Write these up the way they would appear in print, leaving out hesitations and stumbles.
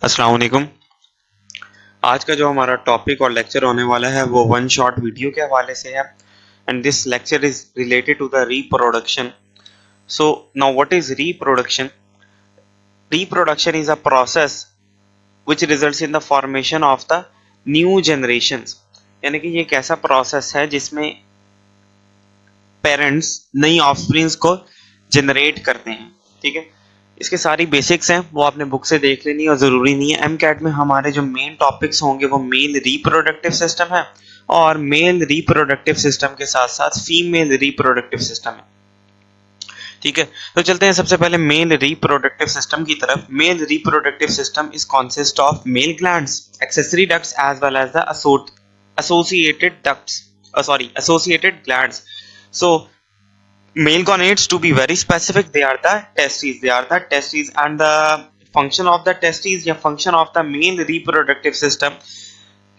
अस्सलाम वालेकुम। आज का जो हमारा टॉपिक और लेक्चर होने वाला है वो वन शॉट वीडियो के हवाले से है and this lecture is related to the reproduction. So now what is reproduction? Reproduction is a process which results in the formation of the new generations. यानी कि ये एक ऐसा प्रोसेस है जिसमें पेरेंट्स नई ऑफस्प्रिंग्स को जनरेट करते हैं। ठीक है, इसके सारी बेसिक्स हैं वो आपने बुक से देख लेनी और ज़रूरी नहीं है। एमकैट में हमारे जो मेन टॉपिक्स होंगे वो मेल रिप्रोडक्टिव सिस्टम है और मेल रिप्रोडक्टिव सिस्टम के साथ साथ फीमेल रिप्रोडक्टिव सिस्टम है। ठीक है, तो चलते हैं सबसे पहले मेल रिप्रोडक्टिव सिस्टम की तरफ। Male reproductive system is consist of male glands, accessory ducts as well as the associated ducts, associated glands. So male gonads, to be very specific, they are the testes, and the function of the testes या function of the male reproductive system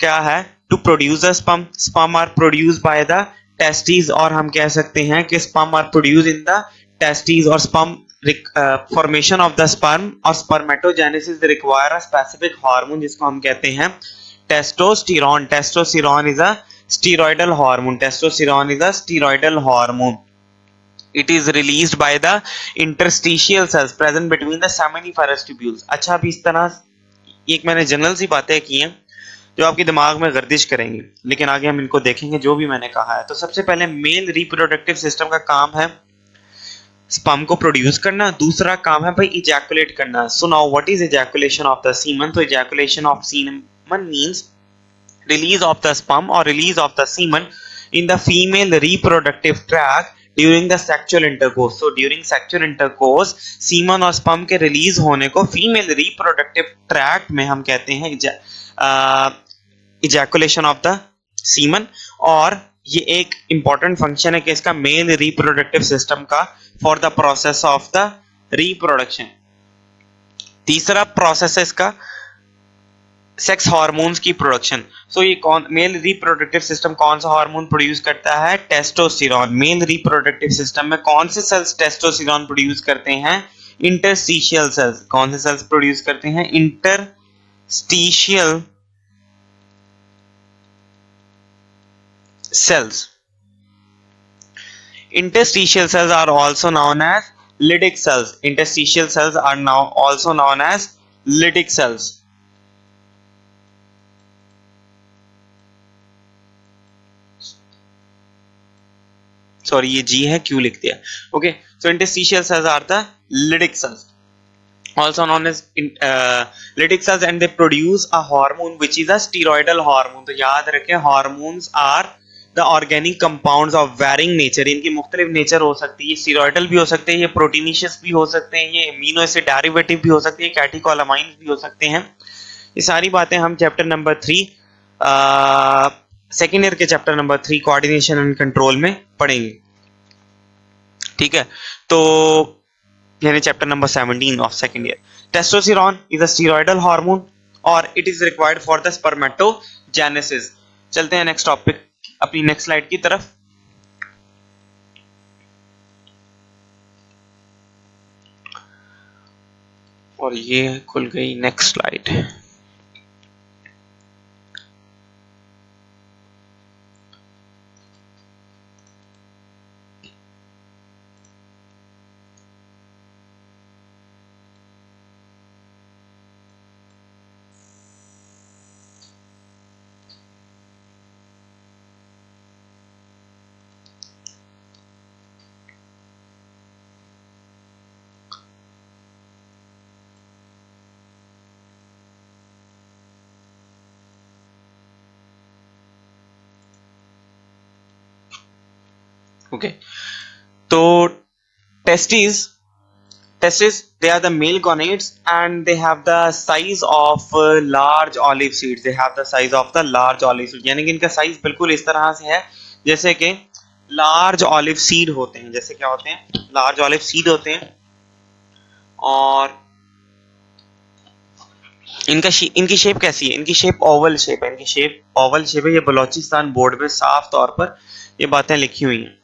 क्या है? To produce the sperm are produced by the testes, और हम कह सकते हैं कि sperm are produced in the testes, और sperm formation of the sperm और spermatogenesis require a specific hormone जिसको हम कहते हैं testosterone. Testosterone is a steroidal hormone. It is released by the interstitial cells present between the seminiferous tubules. अच्छा, अभी इस तरह एक मैंने जनरल सी बातें की हैं जो आपके दिमाग में गर्दिश करेंगी, लेकिन आगे हम इनको देखेंगे जो भी मैंने कहा है। तो सबसे पहले मेल रिप्रोडक्टिव सिस्टम का काम है स्पर्म को प्रोड्यूस करना, दूसरा काम है भाई इजैकुलेट करना। So now what is ejaculation of the semen? तो ejaculation of semen means release of the sperm or release of the semen in the female reproductive tract during the sexual intercourse. So during sexual intercourse semen और sperm के release होने को female reproductive tract में हम कहते हैं ejaculation of the semen, और ये एक important function है कि इसका male reproductive system का for the process of the reproduction। तीसरा प्रोसेस है इसका सेक्स हार्मोन्स की प्रोडक्शन। सो ये कौन मेल रिप्रोडक्टिव सिस्टम कौन सा हार्मोन प्रोड्यूस करता है? टेस्टोस्टेरोन। मेल रिप्रोडक्टिव सिस्टम में कौन से सेल्स टेस्टोस्टेरोन प्रोड्यूस करते हैं? Interstitial cells. कौन से सेल्स प्रोड्यूस करते हैं? Interstitial cells. Interstitial cells are also known as Leydig cells. Interstitial cells are now also known as Leydig cells. Sorry, ये जी है, क्यों लिख दिया? Okay, so interstitial cells are the Leydig cells, also known as lytic cells, and they produce a hormone which is a steroidal hormone. तो याद रखें, hormones are the organic compounds of varying nature. इनकी मुख्तलिफ nature हो सकती है, steroidal भी हो सकते हैं, ये प्रोटीनिशियस भी हो सकते हैं, ये अमीनो एसिड डेरिवेटिव भी हो सकते हैं, कैटेकोलामाइंस भी हो सकते हैं। ये सारी बातें हम चैप्टर नंबर 3 सेकेंड ईयर के chapter number 3 coordination and control में पढ़ेंगे। ठीक है, तो यानी chapter number 17 of second year. Testosterone is a steroidal hormone और it is required for the spermatogenesis. चलते हैं नेक्स्ट टॉपिक, अपनी नेक्स्ट स्लाइड की तरफ। और ये खुल गई नेक्स्ट स्लाइड। ओके, तो testes they are the male gonads and they have the size of large olive seeds. They have the size of the large olive seeds, यानी कि इनका साइज बिल्कुल इस तरह से है जैसे कि लार्ज ऑलिव सीड होते हैं। जैसे क्या होते हैं? लार्ज ऑलिव सीड होते हैं। और इनकी शेप कैसी है? इनकी शेप ओवल शेप है। ये बलोचिस्तान बोर्ड में साफ तौर पर ये बातें लिखी हुई हैं।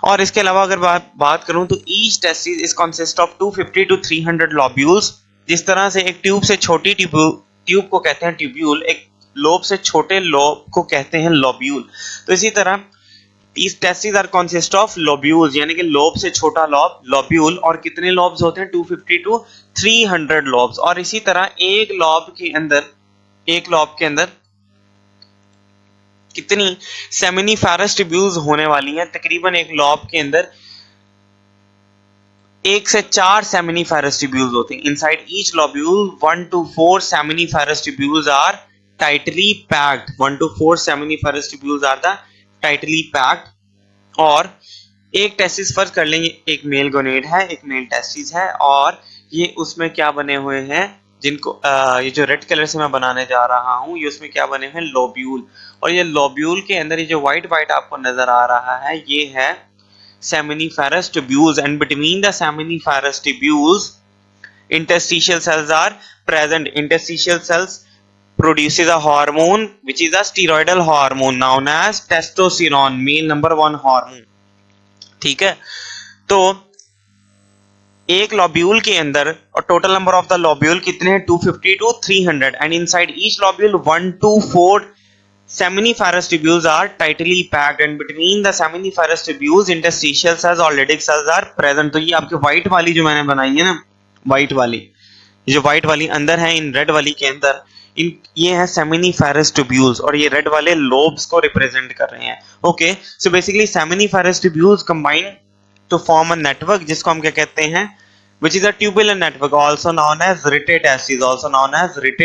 और इसके अलावा अगर बात करूं तो each testis is consist of 250 to 300 lobules जिस तरह से एक ट्यूब से छोटी ट्यूब को कहते हैं ट्यूब्यूल, एक लोब से छोटे लोब को कहते हैं लोब्यूल। तो इसी तरह these testes are consist of lobules, यानी कि लोब से छोटा लोब लोब्यूल, और कितने लोब्स होते हैं 250 to 300 लोब्स। और इसी तरह एक लोब के अंदर कितनी सेमिनिफेरस ट्यूब्यूल्स होने वाली हैं? तकरीबन एक लोब के अंदर 1 से 4 सेमिनिफेरस ट्यूब्यूल्स होते हैं। Inside each lobule 1 to 4 seminiferous tubules are tightly packed. 1 to 4 seminiferous tubules are the tightly packed। और एक टेस्टिस फर्ज कर लेंगे, एक मेल गोनेड है, एक मेल टेस्टिस है, और ये उसमें क्या बने हुए हैं, जिनको ये जो रेड कलर से मैं बनाने जा रहा हूँ, ये उसमें क्या बने हुए हैं? लोब्यूल। और ये लोब्यूल के अंदर ये जो व्हाइट व्हाइट आपको नजर आ रहा है, ये है seminiferous tubules, and between the seminiferous tubules interstitial cells are present. Interstitial cells produces a hormone which is a steroidal hormone known as testosterone, male number 1 hormone। ठीक है, तो एक लोब्यूल के अंदर और total number of the lobule कितने हैं? 250 to 300, and inside each lobule 1 to 4 seminiferous tubules are tightly packed, and between the seminiferous tubules interstitial cells or lytic cells are present। तो ये आपकी व्हाइट वाली जो मैंने बनाई है ना, व्हाइट वाली, जो व्हाइट वाली अंदर है, इन रेड वाली के अंदर ये है सेमिनिफेरस ट्यूब्यूल्स, और ये रेड वाले लोब्स को रिप्रेजेंट कर रहे हैं। Okay, so basically seminiferous tubules combine to form a network, जिसको हम क्या कहते हैं? which is a tubular network, also known as Rete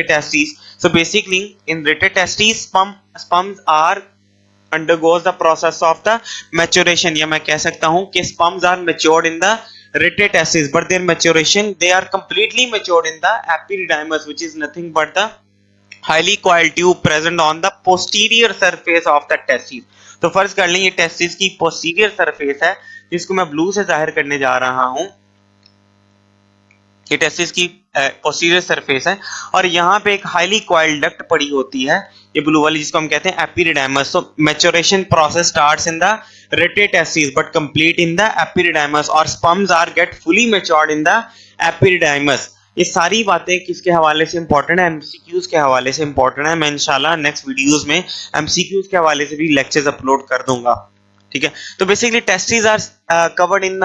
testes। So basically in Rete testes sperms are undergoes the process of the maturation, या मैं कह सकता हूं कि sperms are matured in the Rete testes, but their maturation, they are completely matured in the epididymis, which is nothing but the highly coiled tube present on the posterior surface of the testes। तो फर्ज कर लें ये testis की posterior surface है, जिसको मैं blue से जाहिर करने जा रहा हूं। ये टेस्टिस की पोस्टीरियर सरफेस है, और यहाँ पे एक हाईली कॉइल्ड डक्ट पड़ी होती है, ये ब्लू वाली, जिसको हम कहते हैं एपिडिडाइमस। तो maturation process starts in the rete testis but complete in the epididymis, और sperms are get fully matured in the epididymis. ये सारी बातें किसके हवाले से इंपॉर्टेंट है? एमसीक्यूज के हवाले से इंपॉर्टेंट है। मैं इंशाल्लाह नेक्स्ट वीडियोस में एमसीक्यूज के हवाले से भी लेक्चर्स अपलोड कर दूंगा। ठीक है, तो basically testis are covered in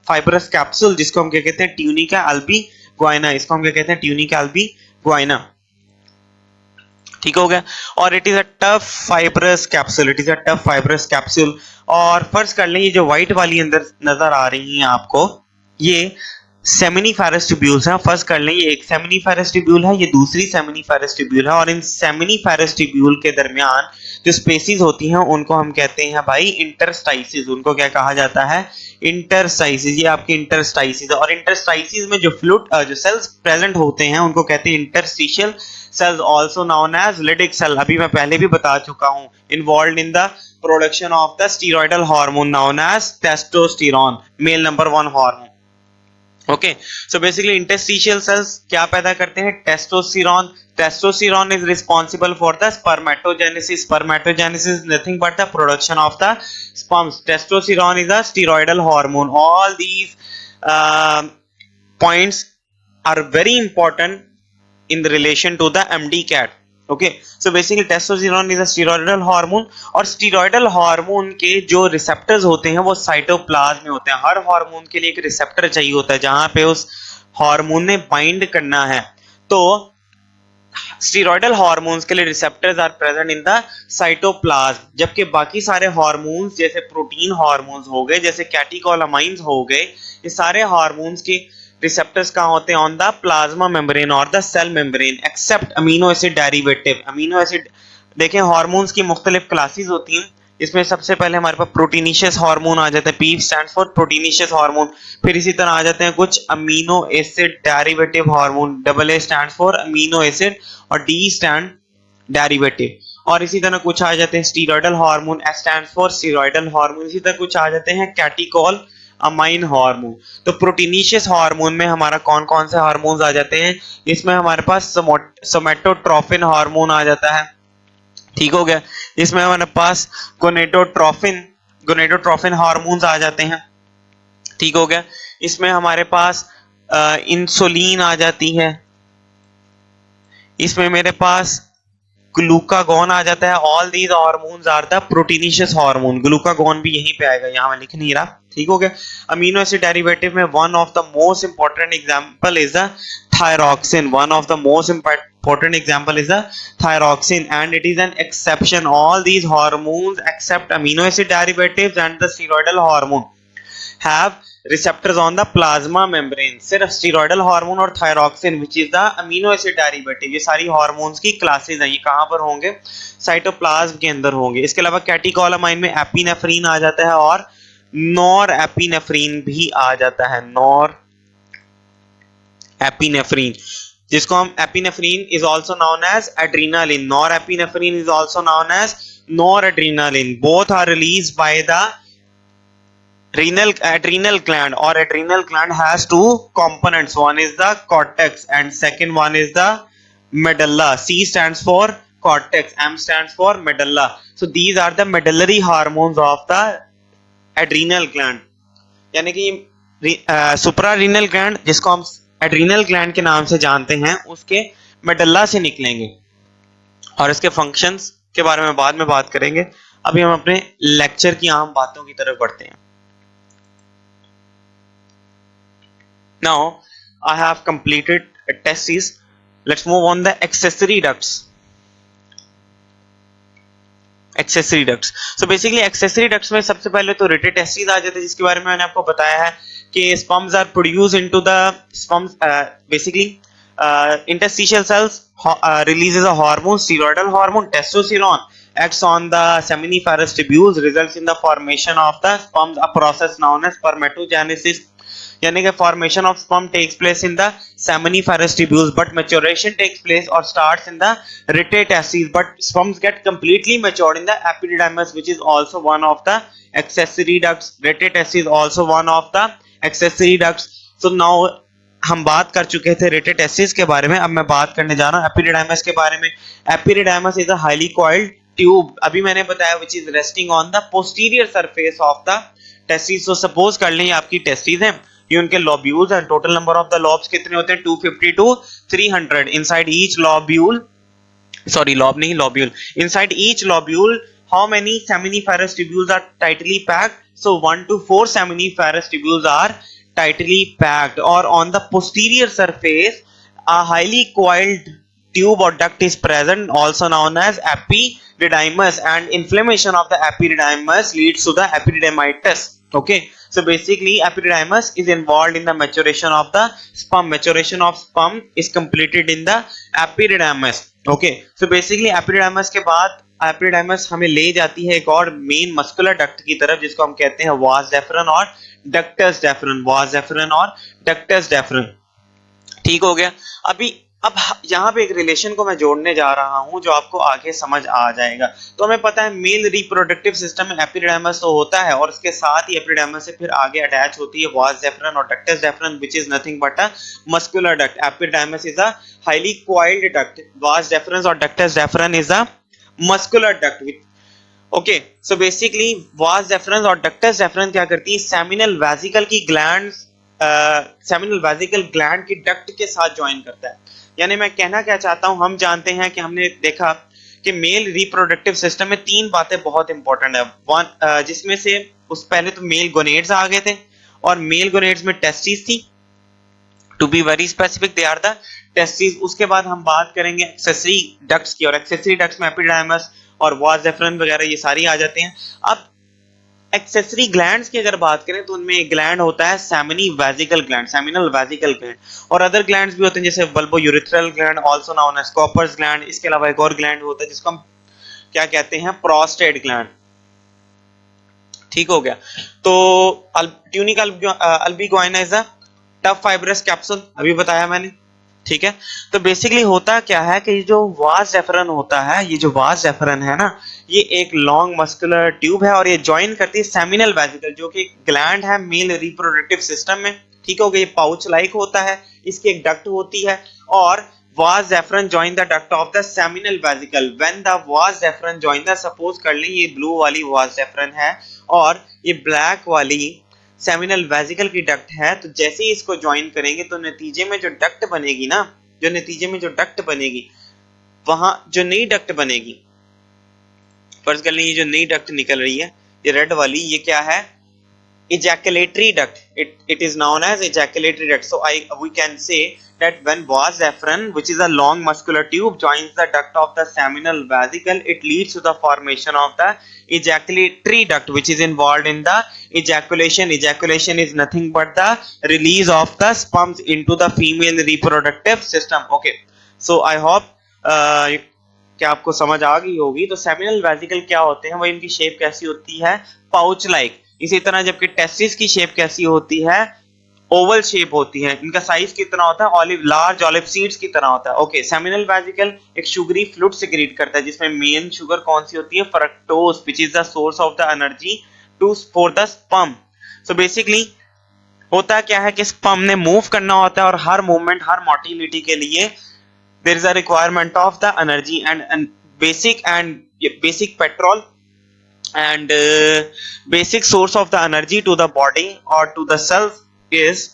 fibrous capsule, जिसको हम क्या कहते हैं? Tunica albuginea. इसको हम क्या कहते हैं? Tunica albuginea. ठीक हो गया, और it is a tough fibrous capsule. और फर्ज कर लें ये जो व्हाइट वाली अंदर नजर आ रही है आपको, ये सेमिनिफेरस ट्यूब्यूल्स हैं। फर्स्ट कर लें ये एक सेमिनिफेरस ट्यूब्यूल है, ये दूसरी सेमिनिफेरस ट्यूब्यूल है, और इन सेमिनिफेरस ट्यूब्यूल के दरमियान जो स्पेसीज होती हैं उनको हम कहते हैं भाई इंटरस्टाइसिस। उनको क्या कहा जाता है? इंटरस्टाइसिस। ये आपके इंटरस्टाइसिस, और इंटरस्टाइसिस में जो जो सेल्स प्रेजेंट होते हैं उनको कहते हैं interstitial cells, also known as Leydig cell. अभी मैं पहले भी बता चुका हूं, involved in the production of the steroidal hormone known as testosterone, male number 1 hormone. Okay, so basically interstitial cells क्या पैदा करते हैं? Testosterone. Testosterone is responsible for the spermatogenesis. Spermatogenesis is nothing but the production of the sperms. Testosterone is a steroidal hormone. All these points are very important in relation to the MD-CAT। Okay, so basically testosterone is a steroidal hormone, और steroidal hormone के जो receptors होते हैं वो cytoplasm में होते हैं। हर hormone के लिए एक रिसेप्टर चाहिए होता है जहां पे उस हार्मोन ने बाइंड करना है। तो स्टीरॉयडल हार्मोन्स के लिए receptors are present in the cytoplasm, जबकि बाकी सारे हार्मोन्स जैसे प्रोटीन हार्मोन्स हो गए, जैसे कैटेकोलामाइंस हो गए, ये सारे हार्मोन्स के रिसेप्टर्स कहाँ होते हैं? ऑन द प्लाज्मा मेम्ब्रेन और the cell membrane, except amino acid derivative. Amino acid देखें, हार्मोन्स की मुख्तलिफ क्लासेस होती हैं। इसमें सबसे पहले हमारे पास प्रोटीनिशियस हार्मोन आ जाता है, P stands for proteinaceous hormone. फिर इसी तरह आ जाते हैं कुछ amino acid derivative hormone, double A stands for amino acid और डी स्टैंड डेरिवेटिव। और इसी तरह कुछ आ जाते हैं steroidal hormone, S stands for steroidal hormone. इसी तरह कुछ आ जाते हैं कैटिकोल अमाइन हार्मोन। तो प्रोटीनिशियस हार्मोन में हमारा कौन कौन से हार्मोन्स आ जाते हैं? इसमें हमारे पास सोमेटोट्रोफिन हार्मोन आ जाता है। ठीक हो गया, इसमें हमारे पास गोनेडोट्रोफिन हार्मोन्स आ जाते हैं। ठीक हो गया, इसमें हमारे पास इंसुलिन आ जाती है। इसमें मेरे पास ग्लूकागॉन आ जाता है। All these hormones are the proteinaceous hormone. Glucagon भी यहीं पे आएगा, यहाँ मैं लिख नहीं रहा, ठीक हो गया। अमीनो एसिड डेरिवेटिव में one of the most important example is the thyroxine. One of the most important example is the thyroxine, and it is an exception. All these hormones except amino acid derivatives and the steroidal hormone have receptors on the plasma membrane. सिर्फ steroidal hormone और thyroxine which is the amino acid derivative, ये सारी hormones की classes हैं। ये कहाँ पर होंगे? साइटोप्लाज्म के अंदर होंगे। इसके अलावा कैटेकोलामाइन में एपिनेफ्रीन आ जाता है और नॉर एपिनेफ्रीन भी आ जाता है। नॉर एपिनेफ्रीन, जिसको हम epinephrine is also known as adrenaline. Nor epinephrine is also known as nor adrenaline. Both are released by the adrenal gland, or adrenal gland has two components. One is the cortex and second one is the medulla. C stands for cortex, M stands for medulla. So these are the medullary hormones of the adrenal gland. यानी कि सुप्रारेनल gland, जिसको हम adrenal gland के नाम से जानते हैं, उसके मेडल्ला से निकलेंगे और इसके फंक्शंस के बारे में बाद में बात करेंगे। अभी हम अपने लेक्चर की आम बातों की तरफ बढ़ते हैं। Now I have completed testes. Let's move on the accessory ducts. Accessory ducts. So basically accessory ducts में सबसे पहले तो रेटे टेस्टिस आ जाते हैं, जिसके बारे में मैंने आपको बताया है कि sperms are produced into the sperms. Basically interstitial cells releases a hormone, steroidal hormone, testosterone, acts on the seminiferous tubules, results in the formation of the sperms, a process known as spermatogenesis. यानी कि formation of sperm takes place in the seminiferous tubules, but maturation takes place or starts in the retate testes, but sperms get completely matured in the epididymis, which is also one of the accessory ducts. Retate testes is also one of the accessory ducts. So now हम बात कर चुके थे रेटे testis के बारे में, अब मैं बात करने जा रहा हूँ एपिडिडाइमस के बारे में। Epididymis is a highly coiled tube, अभी मैंने बताया, which is resting on the posterior surface of the testes. So suppose कर लें आपकी टेस्टिस हैं, ये उनके लोब्यूल्स हैं। Total number of the lobes कितने होते हैं? 250 to 300. Inside each lobule, sorry lobe नहीं, lobule, inside each lobule how many seminiferous tubules are tightly packed? So 1 to 4 seminiferous tubules are tightly packed. Or on the posterior surface a highly coiled tube or duct is present, also known as epididymis, and inflammation of the epididymis leads to the epididymitis. Okay, so basically epididymis is involved in the maturation of the sperm. Maturation of sperm is completed in the epididymis. Okay, so basically epididymis के बाद epididymis हमें ले जाती है एक और main muscular duct की तरफ, जिसको हम कहते हैं वास डेफरन और डक्टस डेफरन। वास डेफरन और डक्टस डेफरन, ठीक हो गया। अब यहाँ पे एक रिलेशन को मैं जोड़ने जा रहा हूँ जो आपको आगे समझ आ जाएगा। तो हमें पता है मेल रिप्रोडक्टिव सिस्टम में एपिडिडाइमस तो होता है, और उसके साथ ही एपिडिडाइमस से फिर आगे अटैच होती है वास डेफरन और ductus deferens, which is nothing but a muscular duct. Epididymis is a highly coiled duct, vas deferens और ductus deferens is a muscular duct. Okay, so basically vas deferens और ductus deferens क्या करती है? Seminal vesicle की gland, seminal vesicle gland की duct के साथ join करता है। यानी मैं कहना क्या चाहता हूं, हम जानते हैं कि हमने देखा कि मेल रिप्रोडक्टिव सिस्टम में 3 बातें बहुत इंपॉर्टेंट है। वन, जिसमें से उस पहले तो मेल गोनेड्स आ गए थे, और मेल गोनेड्स में टेस्टिस थी, to be very specific they are the testis. उसके बाद हम बात करेंगे एक्सेसरी डक्ट्स की, और एक्सेसरी डक्ट्स में एपिडिडाइमस और वास डेफरन वगैरह ये सारी आ जाते हैं। अब एक्सेसरी ग्लैंड्स की अगर बात करें तो उनमें एक ग्लैंड होता है seminal vesicle gland, seminal vesicle gland, और अदर ग्लैंड्स भी होते हैं जैसे bulbourethral gland, also known as Cowper's gland. इसके अलावा एक और ग्लैंड होता है जिसको हम क्या कहते हैं? प्रोस्टेट ग्लैंड, ठीक हो गया। तो tunica albuginea is a tough fibrous capsule, अभी बताया मैंने, ठीक है। तो बेसिकली होता क्या है कि जो वास डेफरन होता है, ये जो वास डेफरन है ना, ये एक लॉन्ग मस्कुलर ट्यूब है और ये ज्वाइन करती है सेमिनल वेसिकल, जो कि ग्लैंड है मेल रिप्रोडक्टिव सिस्टम में, ठीक हो गया। ये पाउच लाइक होता है, इसकी एक डक्ट होती है, और vas deferens join the duct of the seminal vesicle. When the vas deferens join the, suppose कर लें ये ब्लू वाली vas deferens है और ये ब्लैक वाली सेमिनल वेसिकल की डक्ट है, तो जैसे ही इसको ज्वाइन करेंगे तो नतीजे में जो डक्ट बनेगी ना, जो नतीजे में जो डक्ट बनेगी वहां जो नई डक्ट बनेगी, फर्ज कर लीजिए जो नई डक्ट निकल रही है, ये रेड वाली, ये क्या है, ejaculatory duct. It is known as ejaculatory duct. So we can say that when vas efferent, which is a long muscular tube, joins the duct of the seminal vesicle, it leads to the formation of the ejaculatory duct, which is involved in the ejaculation. Ejaculation is nothing but the release of the sperms into the female reproductive system. Okay, so I hope क्या आपको समझ आ गई होगी। तो seminal vesicle क्या होते हैं, वो इनकी शेप कैसी होती है, पाउच लाइक। इसी तरह जबकि टेस्टिस की शेप कैसी होती है, ओवल शेप होती है। इनका साइज कितना होता है, ऑलिव, लार्ज ऑलिव सीड्स की तरह होता है। ओके, सेमिनल वेसिकल एक शुगरी फ्लूइड सेक्रेट करता है, जिसमें मेन शुगर कौन सी होती है, fructose, which is the source of the energy to for the sperm. So basically होता क्या है कि स्पर्म ने मूव करना होता है, और हर मूवमेंट, हर मोटिलिटी के लिए there is a requirement of the energy and basic petrol and basic source of the energy to the body or to the cells is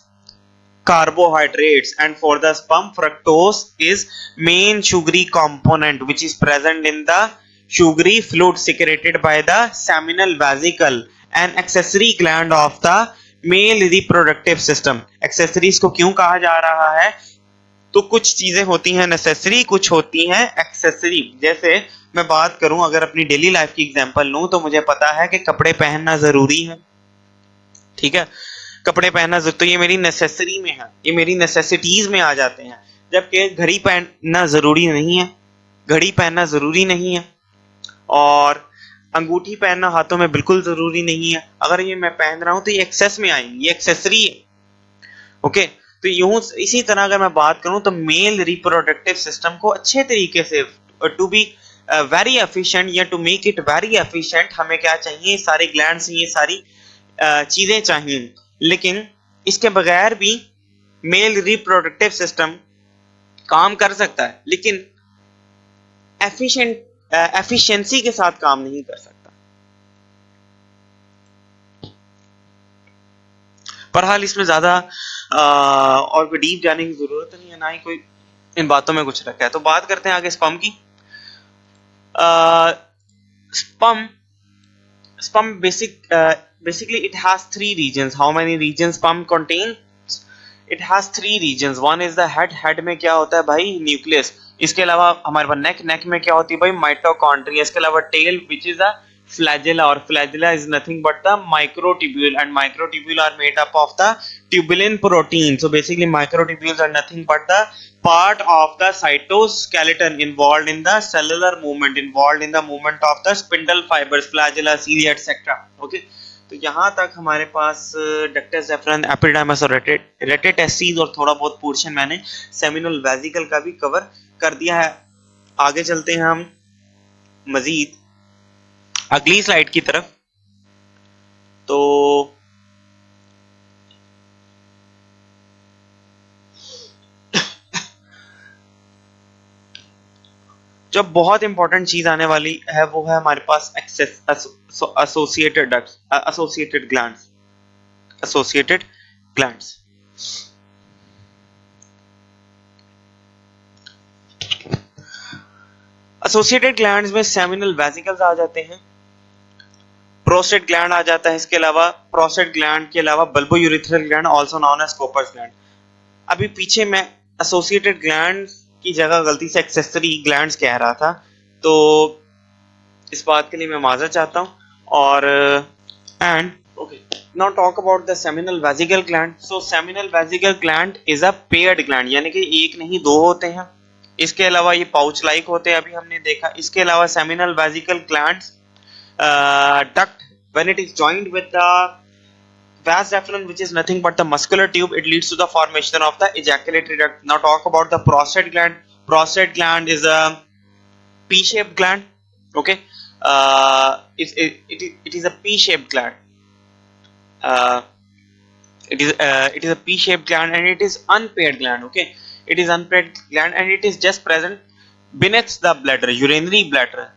carbohydrates, and for the sperm fructose is main sugary component which is present in the sugary fluid secreted by the seminal vesicle, an accessory gland of the male reproductive system। accessories को क्यों कहा जा रहा है, तो कुछ चीजें होती हैं नेसेसरी, कुछ होती हैं एक्सेसरी। जैसे मैं बात करूं, अगर अपनी डेली लाइफ की एग्जांपल लूं, तो मुझे पता है कि कपड़े पहनना जरूरी है, ठीक है, कपड़े पहनना तो ये मेरी नेसेसरी में है, ये मेरी नेसेसिटीज में आ जाते हैं। जबकि घड़ी पहनना जरूरी नहीं है, घड़ी पहनना जरूरी नहीं है, और अंगूठी पहनना हाथों में बिल्कुल जरूरी नहीं है। अगर ये मैं पहन रहा हूं तो ये एक्सेस में आएंगी, ये एक्सेसरी है। ओके, तो यूं इसी तरह अगर मैं बात करूं तो मेल रिप्रोडक्टिव सिस्टम को अच्छे तरीके से टू बी वेरी एफिशिएंट या to make it very efficient, हमें क्या चाहिए, सारे ग्लैंड्स, ये सारी चीजें चाहिए। लेकिन इसके बगैर भी मेल रिप्रोडक्टिव सिस्टम काम कर सकता है, लेकिन एफिशिएंसी के साथ काम नहीं कर सकता। बहरहाल इसमें ज्यादा और कोई डीप जाने की जरूरत नहीं है, ना ही कोई इन बातों में कुछ रखा है। तो बात करते हैं आगे स्पर्म की। Sperm basically it has three regions. How many regions sperm contain? It has three regions. One is the head में क्या होता है भाई, न्यूक्लियस। इसके अलावा हमारे पास नेक में क्या होती है भाई, माइटोकॉन्ड्रिया। इसके अलावा tell which is a flagella, और flagella is nothing but the microtubule, and microtubule are made up of the tubulin protein. So basically microtubules are nothing but the part of the cytoskeleton involved in the cellular movement, involved in the movement of the spindle fibers, flagella, cilia, etc. Okay, तो यहाँ तक हमारे पास ductus Efron, epidermis और rete testis और थोड़ा बहुत portion मैंने seminal vesicle का भी कवर कर दिया है। आगे चलते हैं हम मजीद अगली स्लाइड की तरफ। तो जो बहुत इंपॉर्टेंट चीज आने वाली है वो है हमारे पास associated ducts, associated glands, associated glands. Associated glands में सेमिनल वेसिकल्स आ जाते हैं, प्रोस्टेट ग्लैंड आ जाता है, इसके अलावा प्रोस्टेट ग्लैंड के अलावा bulbourethral gland also known as Cowper's gland. अभी पीछे मैं एसोसिएटेड ग्लैंड की जगह गलती से एक्सेसरी ग्लैंड्स कह रहा था, तो इस बात के लिए मैं माजरत चाहता हूं। और and okay, now talk about the seminal vesicle gland. So seminal vesicle gland is a paired gland, यानी कि एक नहीं दो होते हैं। इसके अलावा ये पाउच लाइक होते हैं, अभी हमने देखा। इसके अलावा seminal vesicle glands duct, when it is joined with the vas efferent, which is nothing but the muscular tube, it leads to the formation of the ejaculatory duct. Now talk about the prostate gland. Prostate gland is a P-shaped gland. Okay, it is a P-shaped gland. It is a P-shaped gland, and it is unpaired gland. Okay, it is unpaired gland, and it is just present beneath the bladder, urinary bladder,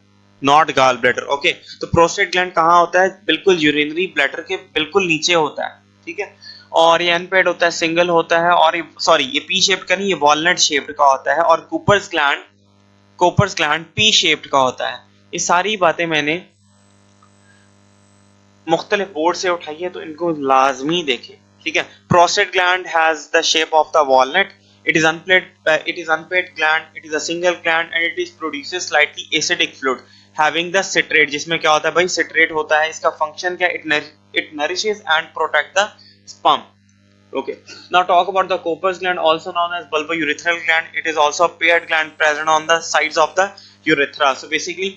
not gall bladder. Okay, तो prostate gland कहाँ होता है, बिल्कुल urinary bladder के बिल्कुल नीचे होता है, ठीक है। और ये अनपेड होता है, सिंगल होता है, और ये सॉरी ये पी शेप्ड का नहीं, ये वॉलनट शेप्ड का होता है। और कूपर्स कोपर्स ग्लैंड पी शेप्ड का होता है। ये सारी बातें मैंने मुख्तलिफ बोर्ड से उठाई है, तो इनको लाजमी देखें, ठीक है। Prostate gland has the shape of the walnut, it is unpaired gland, it is a single gland and it is produces slightly acidic fluid having the citrate, जिसमें क्या होता है भाई, citrate होता है। इसका function क्या, it nourishes and protect the sperm. Okay, now talk about the Koppers gland, also known as bulbourethral gland. It is also a paired gland present on the sides of the urethra. So basically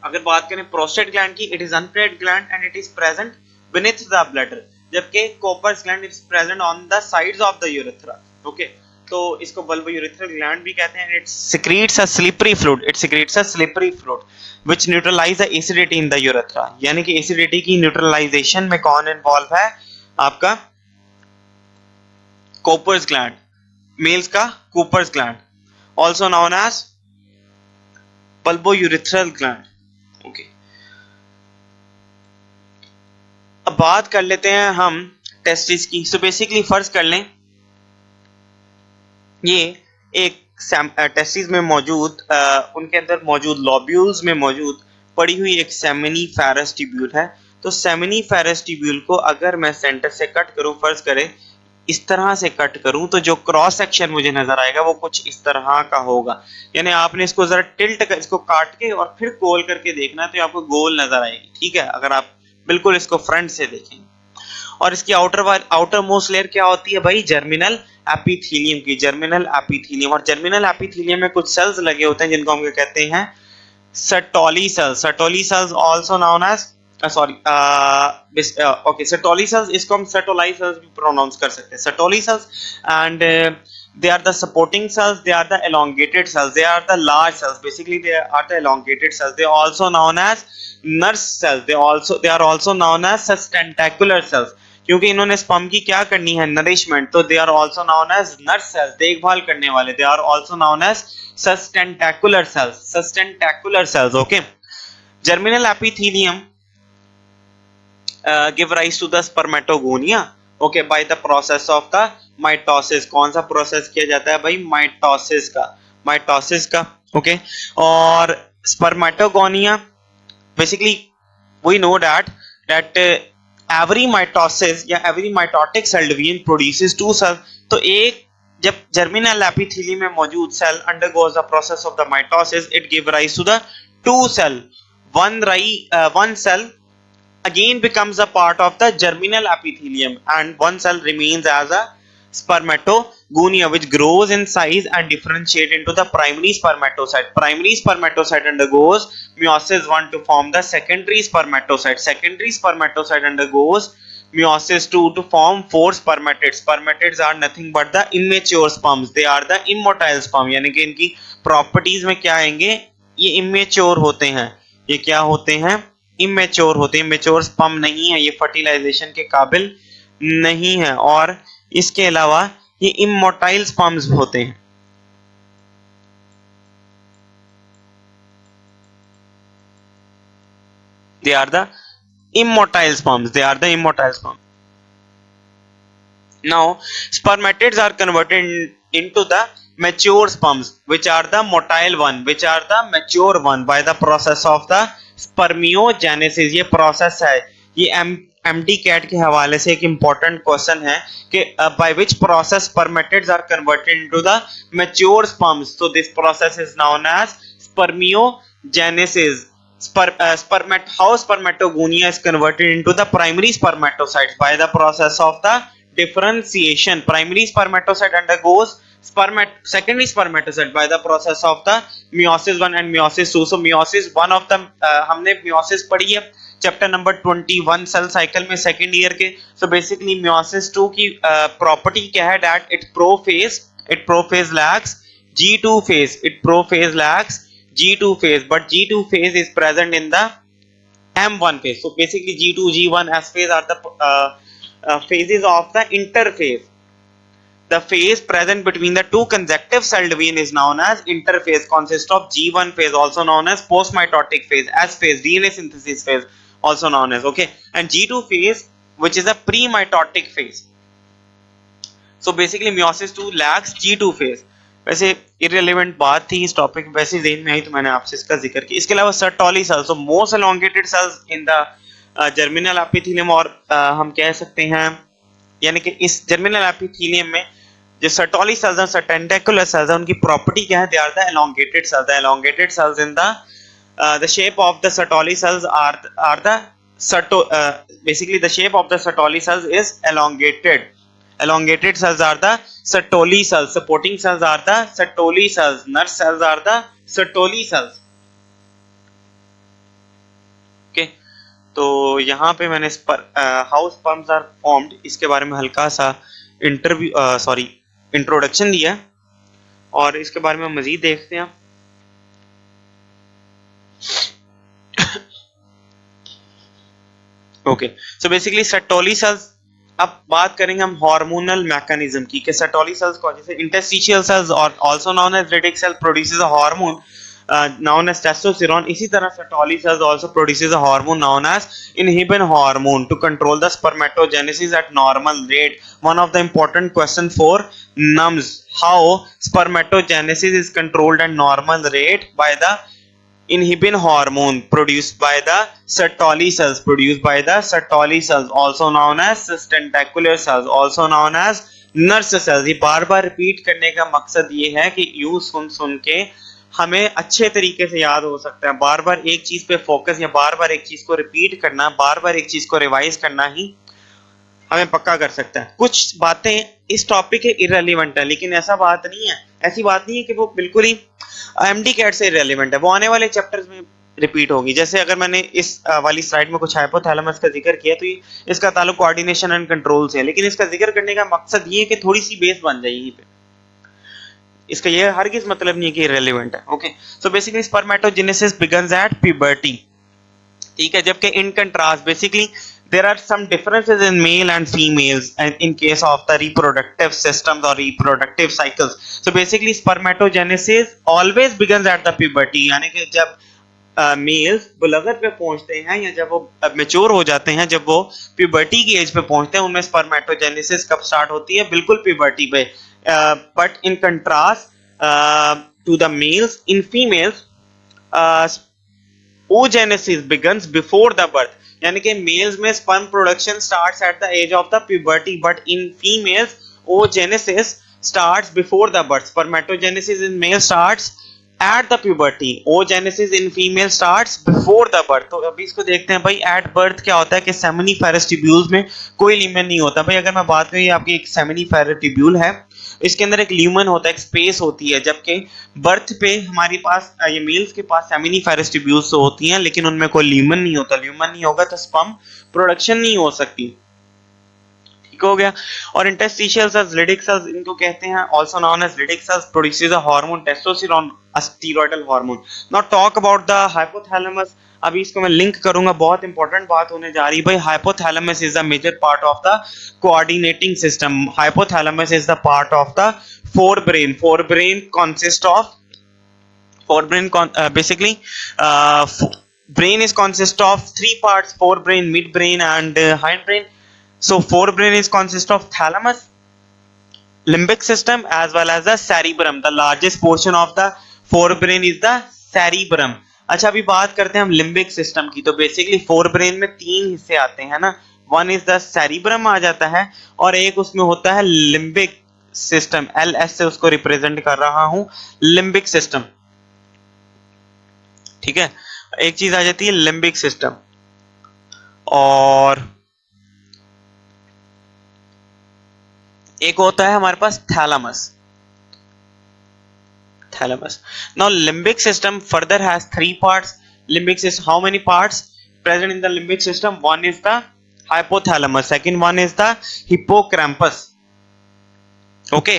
अगर बात करें prostate gland की, it is unpaired gland and it is present beneath the bladder, जबकि Cowper's gland is present on the sides of the urethra. Okay, तो इसको bulbourethral gland भी कहते हैं। It secretes a slippery fluid, which neutralize the acidity in the urethra. यानी कि acidity की neutralisation में कौन इन्वॉल्व है, आपका कोपर्स ग्लैंड, मेल्स का Cowper's gland, also known as bulbourethral gland. Okay, अब बात कर लेते हैं हम टेस्टिस की। सो बेसिकली फर्ज कर लें, ये एक टेस्टिस में मौजूद उनके अंदर मौजूद लॉब्यूल्स में मौजूद पड़ी हुई एक सेमिनिफेरस ट्यूब्यूल है। तो सेमिनिफेरस ट्यूब्यूल को अगर मैं सेंटर से कट करूं, फर्ज करें इस तरह से कट करूं, तो जो क्रॉस सेक्शन मुझे नजर आएगा वो कुछ इस तरह का होगा। यानी आपने इसको जरा टिल्ट कर, इसको काट के और फिर गोल करके देखना है, तो आपको गोल नजर आएगी, ठीक है, अगर आप बिल्कुल इसको फ्रंट से देखेंगे। और इसकी आउटर मोस्ट लेयर क्या होती है भाई, जर्मिनल एपिथेलियम की, जर्मिनल एपिथेलियम। और जर्मिनल एपिथेलियम में कुछ सेल्स लगे होते हैं जिनको हम कहते हैं Sertoli cells. Sertoli cells also known as Sertoli cells, इसको हम सर्टोलाई सेल्स भी प्रोनाउंस कर सकते हैं, Sertoli cells. And they are the supporting cells, they are the elongated cells, they are the large cells, basically they are the elongated cells. They are also known as nurse cells, they are also known as sustentacular cells, क्योंकि इन्होंने sperm की क्या करनी है, nourishment, तो they are also known as nurse cells, देखभाल करने वाले। they are also known as sustentacular cells, okay। germinal epithelium give rise to the spermatogonia, okay, by the process of the mitosis. कौन सा प्रोसेस किया जाता है भाई, माइटोसिस का, ओके। और spermatogonia, basically we know that every mitosis या every mitotic cell division produces two cell. तो एक जब जर्मिनल एपिथेलियम में मौजूद cell undergoes the process of the mitosis, it give rise to the two cell, one cell again becomes a part of the germinal epithelium and one cell remains as a spermatogonia, which grows in size and differentiate into the primary spermatocyte. Primary spermatocyte undergoes meiosis 1 to form the secondary spermatocyte. Secondary spermatocyte undergoes meiosis 2 to form 4 spermatids. Spermatids are nothing but the immature sperms. They are the immotile sperm, यानी कि इनकी properties में क्या आएंगे, ये immature होते हैं। ये क्या होते हैं, इमेच्योर होते हैं। मेच्योर स्पर्म नहीं है, ये फर्टिलाइजेशन के काबिल नहीं है। और इसके अलावा ये इमोटाइल स्पर्म्स होते हैं। they are the immotile sperms, now spermatids are converted into the mature sperms, which are the mature one by the process of the spermiogenesis। ये प्रोसेस है, ये एमडी कैट के हवाले से एक इंपॉर्टेंट क्वेश्चन है कि by which process spermatids are converted into the mature sperms. So this process is known as spermiogenesis. How spermatogonia is converted into the primary spermatocytes by the process of the differentiation. Primary spermatocyte undergoes secondary spermatocyte by the process of the meiosis 1 and meiosis 2. So meiosis 1 of the हमने meiosis पढ़ी है chapter number 21 cell cycle में second year के। So basically meiosis 2 की property क्या है, that it prophase lacks G2 phase, but G2 phase is present in the M1 phase. So basically G2, G1, S phase are the phases of the interphase. The phase present between the two consecutive cell division is known as interphase, consists of G1 phase, also known as postmitotic phase, S phase, DNA synthesis phase, also known as, okay, and G2 phase, which is a pre-mitotic phase. So basically meiosis 2 lacks G2 phase. वैसे irrelevant बात थी इस topic में, वैसे ज़हन में आई तो मैंने आपसे इसका जिक्र किया। इसके अलावा Sertoli cells, so most elongated cells in the germinal epithelium, और हम कह सकते हैं यानी कि इस जर्मिनल एपिथेलियम में जो सर्टोली सेल्स हैं, टेंटेकुलर सेल्स हैं, उनकी प्रॉपर्टी क्या है? They are the elongated cells. The elongated cells in the shape of the Sertoli cells are the basically the shape of the Sertoli cells is elongated. Elongated cells are the Sertoli cells. Supporting cells are the Sertoli cells. Nurse cells are the Sertoli cells. Okay. तो यहाँ पे मैंने how sperms are formed इसके बारे में हल्का सा introduction दिया, और इसके बारे में मजीद देखते हैं। Okay, so basically Sertoli cells, अब बात करेंगे हम हार्मोनल मैकेनिज्म की कि सर्टोली सेल्स को, जैसे इंटरस्टिशियल सेल्स और also known as Leydig cell produces a hormone known as testosterone. इसी तरह Sertoli cells also produces a hormone known as inhibin hormone to control the spermatogenesis at normal rate. One of the important question for NUMS, how spermatogenesis is controlled at normal rate by the inhibin hormone produced by the Sertoli cells, also known as tentacular cells, also known as nurse cells. ये बार बार repeat करने का मकसद ये है कि यूं सुन के हमें अच्छे तरीके से याद हो सकता है। बार बार एक चीज पे फोकस या बार बार एक चीज को रिपीट करना, बार बार एक चीज को रिवाइज करना ही हमें पक्का कर सकता है। कुछ बातें इस टॉपिक के इररिलेवेंट है, लेकिन ऐसी बात नहीं है कि वो बिल्कुल ही एमडी कैट से इररिलेवेंट है, वो आने वाले चैप्टर्स में रिपीट होगी। जैसे अगर मैंने इस वाली स्लाइड में कुछ हाइपोथैलेमस का जिक्र किया तो इसका ताल्लुक कोऑर्डिनेशन एंड कंट्रोल से है, लेकिन इसका जिक्र करने का मकसद ये है कि थोड़ी सी बेस बन जाए यहीं पे। इसका ये हरगिज मतलब नहीं है कि इररिलेवेंट है। Okay, so basically spermatogenesis begins at puberty, ठीक है, जबकि in contrast basically there are some differences in male and females and in case of the reproductive systems or reproductive cycles. So basically spermatogenesis always begins at the puberty, यानी कि जब mails बुलगत पे पहुंचते हैं या जब वो मैच्योर हो जाते हैं, जब वो प्यूबर्टी की एज पे पहुंचते हैं, उनमें स्पर्मेटोजेनेसिस कब स्टार्ट होती है? बिल्कुल प्यूबर्टी पे। But in contrast to the males, in females oogenesis begins before the birth, यानी कि मेल्स में sperm production starts at the age of the puberty, but in females oogenesis starts before the birth. Spermatogenesis in male starts at the puberty, oogenesis in female starts before the birth. तो अभी इसको देखते हैं भाई, at birth क्या होता है कि सेमिनिफेरस ट्यूब्यूल्स में कोई ल्यूमेन नहीं होता। भाई अगर मैं बात करूँ, ये आपकी एक सेमिनिफेरस ट्यूब्यूल है, इसके अंदर एक ल्यूमेन होता है, एक स्पेस होती है, जबकि बर्थ पे हमारे पास ये मेल्स के पास सेमिनिफेरस ट्यूब्यूल्स तो होती हैं, लेकिन उनमें कोई ल्यूमेन नहीं होता। ल्यूमेन नहीं होगा तो स्पर्म प्रोडक्शन नहीं हो सकती, ठीक हो गया। और इंटरस्टिशियल सेल्स, लिडिक सेल्स इनको कहते हैं, also known as Leydig cells, produces a hormone testosterone, a steroidal hormone. Now talk about the hypothalamus. अभी इसको मैं लिंक करूंगा, बहुत इंपॉर्टेंट बात होने जा रही है भाई। Hypothalamus is the major part of the coordinating system. Hypothalamus is the part of the forebrain. Forebrain consists of basically brain is consist of three parts: forebrain, midbrain, and hindbrain. So forebrain is consist of thalamus, limbic system, as well as the cerebrum. The largest portion of the forebrain is the cerebrum. अच्छा, अभी बात करते हैं हम limbic system की। तो basically forebrain में तीन हिस्से आते हैं ना, वन इज द सेरिब्रम आ जाता है, और एक उसमें होता है लिम्बिक सिस्टम। LS से उसको रिप्रेजेंट कर रहा हूं, लिम्बिक सिस्टम, ठीक है। एक चीज आ जाती है लिम्बिक सिस्टम, और एक होता है हमारे पास thalamus. Now limbic system further has three parts. Limbic system, how many parts present in the limbic system? One is the hypothalamus, second one is the hippocampus, okay,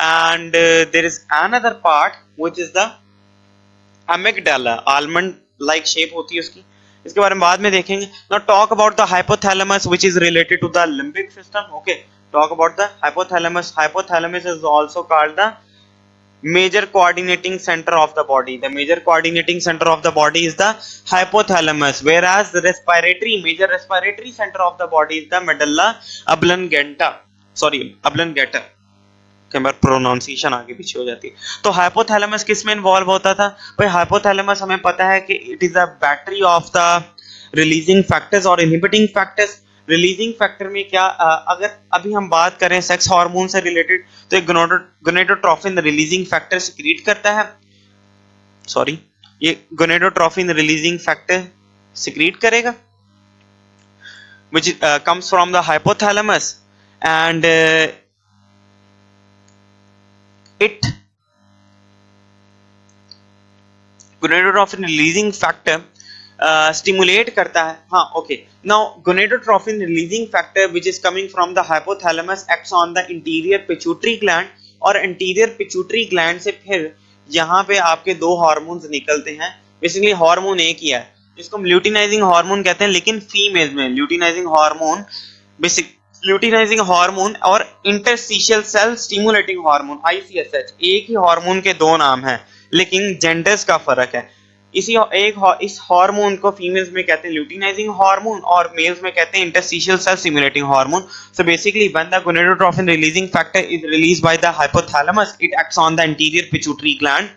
and there is another part which is the amygdala. almond like shape होती है उसकी, इसके बारे में बाद में देखेंगे। Now talk about the hypothalamus which is related to the limbic system. Okay, talk about the hypothalamus. Hypothalamus is also called the major coordinating center of the body. The major coordinating center of the body is the hypothalamus, whereas the major respiratory center of the body is the medulla oblongata. कई बार pronunciation आगे पीछे हो जाती है। तो hypothalamus किस में involve होता था भाई? हाइपोथैलेमस हमें पता है कि it is a battery of the releasing factors और इनहिबिटिंग फैक्टर्स। रिलीजिंग फैक्टर में क्या, अगर अभी हम बात करें सेक्स हार्मोन से रिलेटेड, तो एक गोनेडोट्रोफिन रिलीजिंग फैक्टर सिक्रीट करता है, सॉरी ये गोनेडोट्रोफिन रिलीजिंग फैक्टर सिक्रीट करेगा which comes from the hypothalamus, and it gonadotrophin releasing factor stimulate करता है। हाँ okay, now gonadotropin releasing factor which is coming from the hypothalamus acts on the interior pituitary gland, और anterior pituitary gland से फिर यहाँ पे आपके दो हार्मोन्स निकलते हैं। बेसिकली हार्मोन एक ही है जिसको हम ल्यूटिनाइजिंग हार्मोन कहते हैं, लेकिन फीमेल में luteinizing hormone, basic luteinizing hormone और interstitial cell stimulating hormone ICSH, एक ही हार्मोन के दो नाम हैं लेकिन जेंडर्स का फर्क है। इस हार्मोन को फीमेल्स में कहते हैं ल्यूटिनाइजिंग हार्मोन और मेल्स में कहते हैं interstitial cell stimulating hormone. So basically when the gonadotrophin releasing factor is released by the hypothalamus, it acts on the anterior pituitary gland.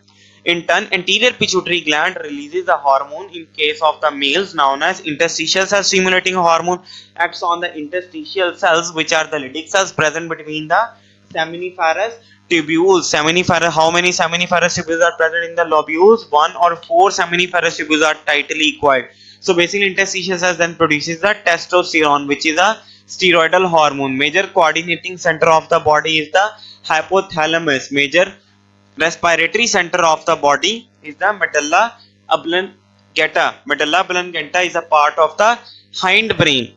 In turn, anterior pituitary gland releases a hormone in case of the males known as interstitial cell stimulating hormone, acts on the interstitial cells which are the Leydig cells present between the seminiferous tubules. Seminiferous, how many seminiferous tubules are present in the lobules? 1 or 4 seminiferous tubules are tightly coiled. So basically interstitial cells then produces the testosterone, which is a steroidal hormone. Major coordinating center of the body is the hypothalamus. Major respiratory center of the body is the medulla oblongata. Medulla oblongata is a part of the hind brain,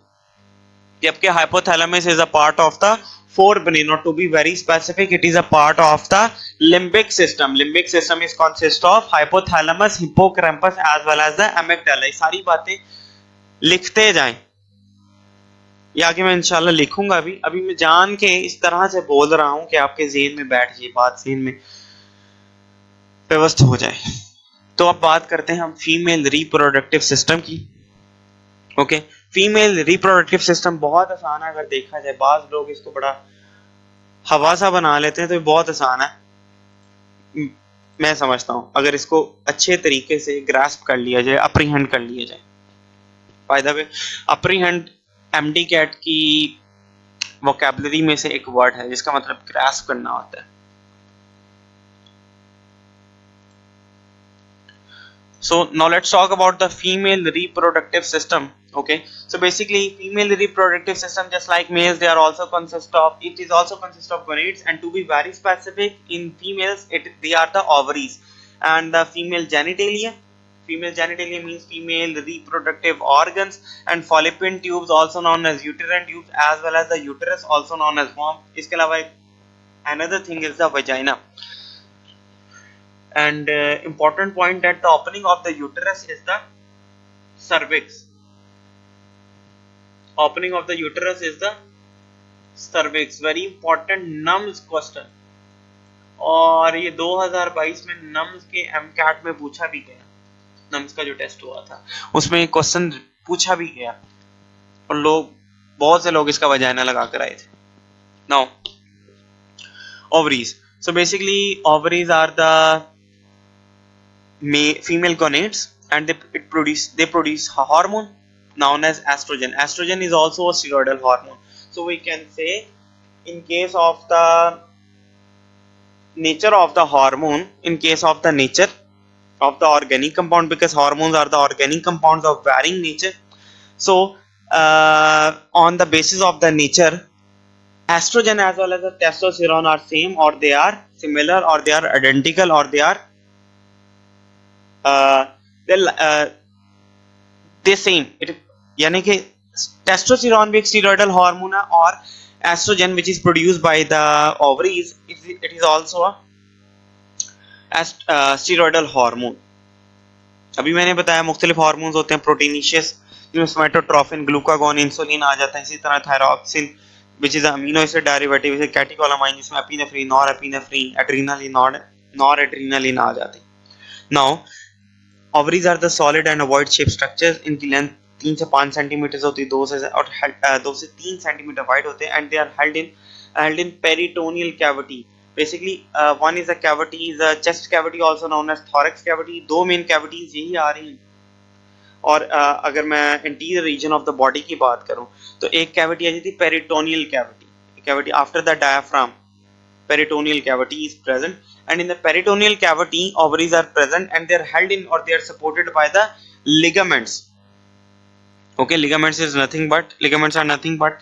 जबकि hypothalamus is a part of the forebrain, or to be very specific, it is a part of the limbic system. Limbic system is consist of hypothalamus, hippocampus as well as the amygdala. सारी बातें लिखते जाएं, ये आगे मैं इंशाल्लाह लिखूंगा। अभी मैं जान के इस तरह से बोल रहा हूं कि आपके ज़हन में बैठ जाए, बात ज़हन में व्यवस्थित हो जाए। तो अब बात करते हैं हम फीमेल रिप्रोडक्टिव सिस्टम की। ओके, फीमेल रिप्रोडक्टिव सिस्टम बहुत आसान है अगर देखा जाए। बाज लोग इसको बड़ा हवा सा बना लेते हैं, तो ये बहुत आसान है। मैं समझता हूं अगर इसको अच्छे तरीके से ग्रास्प कर लिया जाए, अप्रीहेंड कर लिया जाए। By the way, apprehend MD CAT की वोकैबुलरी में से एक वर्ड है जिसका मतलब ग्रास्प करना होता है। So now let's talk about the female reproductive system. Okay, so basically female reproductive system, just like males, they are also consist of gonads, and to be very specific, in females they are the ovaries and the female genitalia. Female genitalia means female reproductive organs, and fallopian tubes also known as uterine tubes, as well as the uterus also known as womb. इसके अलावा another thing is the vagina. And important point that the opening of the uterus is the cervix. Opening of the uterus is the cervix. Very important NUMS question, और ये 2022 में NUMS के MCAT में पूछा भी गया। NUMS का जो टेस्ट हुआ था उसमें क्वेश्चन पूछा भी गया और बहुत से लोग इसका वजाइना लगा कर आए थे। Now ovaries. So basically ovaries are the female gonads, and they produce a hormone known as estrogen. Estrogen is also a steroidal hormone. So we can say, in case of the nature of the hormone, in case of the nature of the organic compound, because hormones are the organic compounds of varying nature. So on the basis of the nature, estrogen as well as the testosterone are same, or they are similar, or they are identical, or they are they same. यानी कि testosterone भी एक steroidal hormone है, और oestrogen which is produced by the ovaries, it is also a steroidal hormone. अभी मैंने बताया मुख्तलिफ हार्मोन्स होते हैं प्रोटीनिशियस, जिसमें सोमेटोट्रोफिन, ग्लूकागॉन, इंसुलिन आ जाता है। इसी तरह thyroxine which is amino acid derivative, जैसे कैटेकोलामाइन जिसमें एपिनेफ्रिन, नॉरएपिनेफ्रिन, एड्रेनालिन, नॉरएड्रेनालिन आ जाते हैं। Now ovaries are the solid and ovoid shaped structures. इनकी लेंथ 3 से 5 सेंटीमीटर होती है, 2 से 3 सेंटीमीटर वाइड होते हैं, and they are held in peritoneal cavity. Basically one is the cavity, the chest cavity also known as thorax cavity. दो main cavities यही आ रही हैं। और अगर मैं interior region of the body की बात करूं तो एक कैविटी आ जाती है peritoneal cavity, cavity after the diaphragm peritoneal cavity is present, and in the peritoneal cavity ovaries are present and they are held in or they are supported by the ligaments. Okay, ligaments are nothing but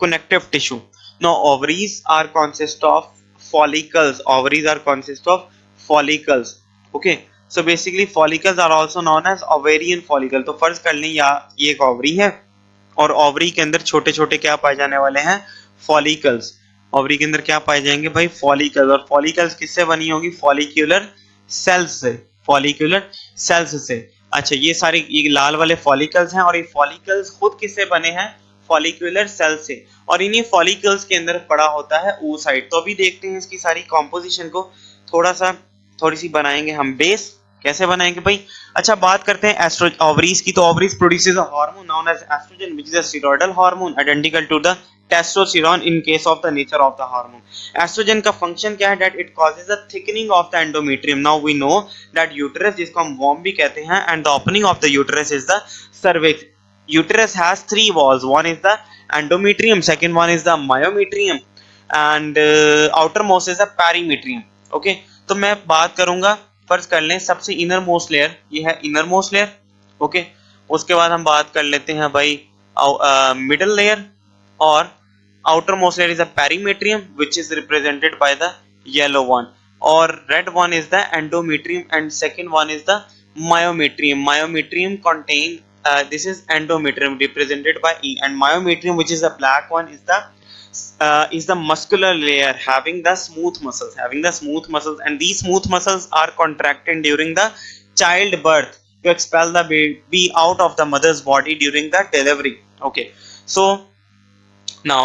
connective tissue. Now ovaries are consist of follicles. Okay, so basically follicles are also known as ovarian follicle. तो फर्ज कर लें या ये एक ovary है और ovary के अंदर छोटे छोटे क्या पाए जाने वाले हैं, फॉलिकल्स। ओवरी के अंदर क्या पाए जाएंगे भाई, फॉलिकल्स। और फॉलिकल्स किससे बनी होगी, फॉलिक्यूलर सेल्स से। अच्छा, ये सारे ये लाल वाले फॉलिकल्स हैं और ये फॉलिकल्स खुद किससे बने हैं, फॉलिक्यूलर सेल से। और इन्हीं फॉलिकल्स के अंदर पड़ा होता है oocyte। तो अभी देखते हैं इसकी सारी कॉम्पोजिशन को, थोड़ी सी बनाएंगे हम बेस। कैसे बनाएंगे भाई, अच्छा बात करते हैं ओवरीज की। तो ovaries produces a hormone known as oestrogen which is a steroidal hormone identical to the testosterone in case of the nature of the hormone. Oestrogen का फंक्शन क्या है, that it causes the thickening of the endometrium. Now we know that uterus, जिसको हम वॉर्म भी कहते हैं, and the opening of the uterus is the cervix. Uterus has three walls, one is the endometrium, second one is the myometrium and outer most is the perimetrium. Okay, तो मैं बात करूंगा, फर्ज कर लें सबसे इनर मोस्ट लेयर, ये है इनर मोस्ट लेयर। ओके, उसके बाद हम बात कर लेते हैं भाई मिडल लेयर, और outer most layer is the perimetrium which is represented by the yellow one, और red one is the endometrium and second one is the myometrium contain this is endometrium represented by E, and myometrium, which is the black one, is the muscular layer having the smooth muscles, and these smooth muscles are contracted during the childbirth to expel the baby out of the mother's body during the delivery. Okay, so now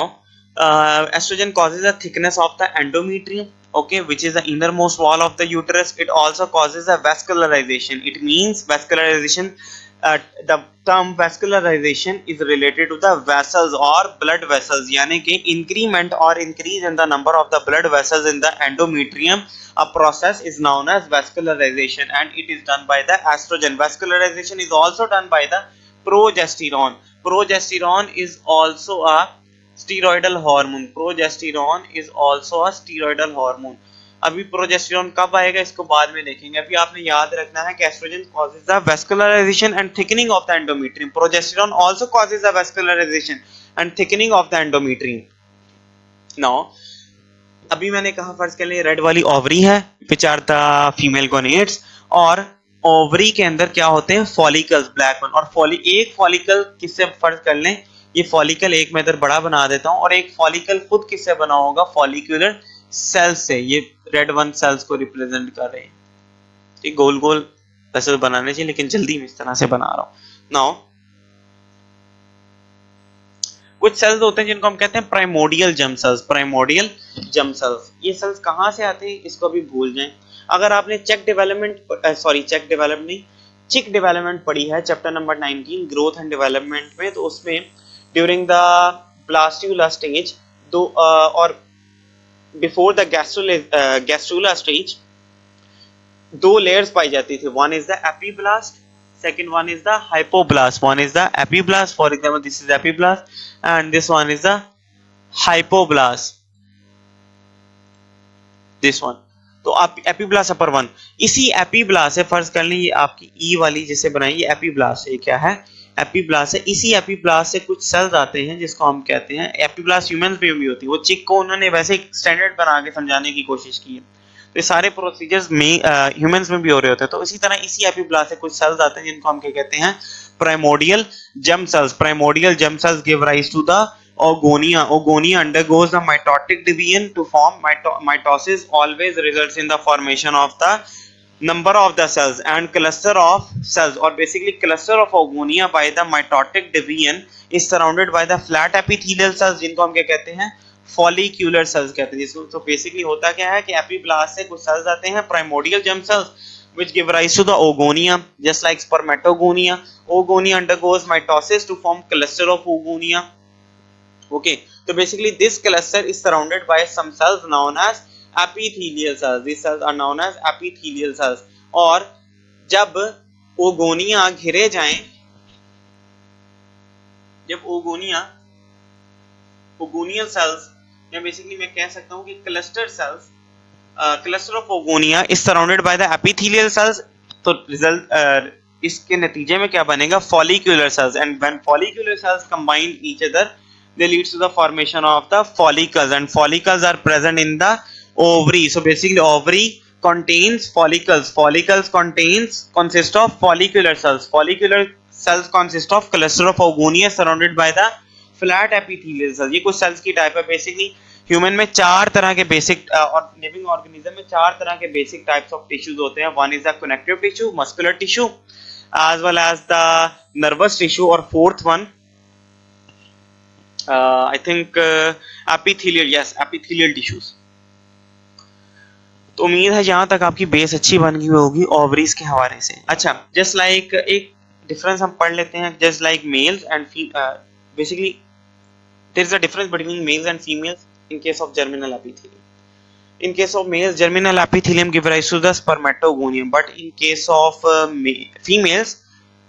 estrogen causes the thickness of the endometrium, okay, which is the innermost wall of the uterus. It also causes a vascularization. It means vascularization. The term vascularization is related to the vessels or blood vessels, यानी कि increment or increase in the number of the blood vessels in the endometrium. A process is known as vascularization, and it is done by the estrogen. Vascularization is also done by the progesterone. Progesterone is also a steroidal hormone. अभी progesterone कब आएगा इसको बाद में देखेंगे। अभी आपने याद रखना है कि oestrogen causes the vascularization and thickening of the endometrium. Progesterone also causes the vascularization and thickening of the endometrium. Now, अभी मैंने कहा फर्ज कर लिए रेड वाली ओवरी है which are the female gonads, और ओवरी के अंदर क्या होते हैं, फॉलिकल्स, ब्लैक वन। और एक फॉलिकल किससे फर्ज कर लें, ये फॉलिकल एक मैं इधर बड़ा बना देता हूँ, और एक फॉलिकल खुद किससे बना होगा, फॉलिक्यूलर सेल से। ये रेड वन सेल्स को रिप्रेजेंट कर रहे हैं। ठीक, गोल गोल वैसे तो बनाने चाहिए लेकिन जल्दी में इस तरह से बना रहा हूं। नाउ कुछ सेल्स होते हैं जिनको हम कहते हैं प्राइमोडियल जर्म सेल्स। ये सेल्स कहां से आते हैं इसको भी भूल जाएं। अगर आपने चिक डेवलपमेंट पढ़ी है chapter number 19 growth and development में, तो उसमें ड्यूरिंग द ब्लास्टुला स्टेज और बिफोर द गैस्ट्रुला स्टेज दो लेयर्स पाई जाती थी। One is the epiblast, second one is the hypoblast. One is the epiblast, for example this is epiblast and this one is the hypoblast, this one. तो आप epiblast upper one, इसी epiblast से फर्ज कर लें ये आपकी ई वाली जिसे बनाई, ये एपीब्लास्ट है। क्या है, एपीब्लास्ट है। इसी एपीब्लास्ट से कुछ सेल्स आते हैं जिसको हम कहते हैं, एपीब्लास्ट ह्यूमंस में भी होती है। वो चिक को उन्होंने वैसे एक स्टैंडर्ड बना के समझाने की कोशिश की है। तो ये सारे प्रोसीजर्स में ह्यूमंस में भी हो रहे होते हैं। तो इसी तरह इसी एपीब्लास्ट से कुछ सेल्स आते हैं जिनको हम क्या कहते हैं, primordial germ cells. Primordial germ cells give rise to the Oogonia. Oogonia undergoes the mitotic division to form mitosis. Always results in the formation of the number of the cells and cluster of cells, or basically cluster of Oogonia by the mitotic division is surrounded by the flat epithelial cells, जिनको हम क्या कहते हैं, follicular cells कहते हैं। जिसको तो basically होता क्या है कि एपीब्लास्ट से कुछ सेल्स आते हैं primordial germ sales which give rise to the oogonia, just like spermatogonia. Oogonia undergoes mitosis to form cluster of oogonia. Okay, so basically this cluster is surrounded by some cells known as epithelial cells. These cells are known as epithelial cells. और जब oogonia घिरे जाएं, जब ओगोनियल sales या basically मैं कह सकता हूं कि cluster cells, cluster of oogonia is surrounded by the epithelial cells, तो रिजल्ट इसके नतीजे में क्या बनेगा, follicular cells. And when follicular cells combine each other they leads to the formation of the follicles, and follicles are present in the ovary. So basically ovary contains follicles. Follicles consist of follicular cells. Follicular cells consist of cluster of oogonia surrounded by the flat epithelial cells. ये कुछ cells की type है. Basically human में चार तरह के basic और living organism में चार तरह के बेसिक टाइप्स ऑफ टिश्यूज होते हैं. One is the connective tissue, muscular tissue, as well as the nervous tissue, और fourth one I think epithelial tissues. तो उम्मीद है जहां तक आपकी बेस अच्छी बन गई होगी ओवरीज के हवाले से. अच्छा, जस्ट लाइक एक डिफरेंस हम पढ़ लेते हैं. Just like males and basically there is a difference between males and females in case of germinal epithelium. In case of males, germinal epithelium give rise to the spermatogonium, but in case of females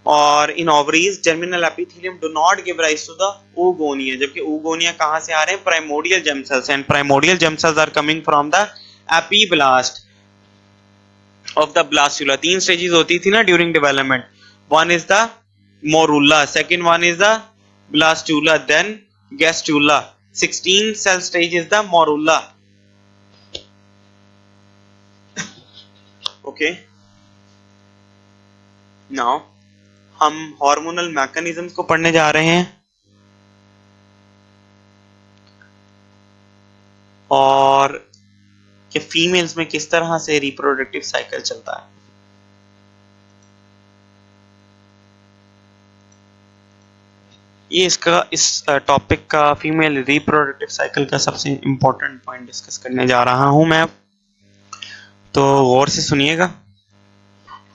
और in ovaries, germinal epithelium do not give rise to the oogonia. जबकि oogonia कहाँ से आ रहे हैं, primordial germ cells, and primordial germ cells are coming from the epiblast of the blastula. तीन stages होती थी ना during development. One is the morula, second one is the blastula, then gastrula. 16th cell stage is the morula. Okay. Now हम hormonal mechanisms को पढ़ने जा रहे हैं और कि फीमेल्स में किस तरह से रिप्रोडक्टिव साइकिल चलता है. ये इसका इस टॉपिक का फीमेल रिप्रोडक्टिव साइकिल का सबसे इंपॉर्टेंट पॉइंट डिस्कस करने जा रहा हूं मैं, तो गौर से सुनिएगा.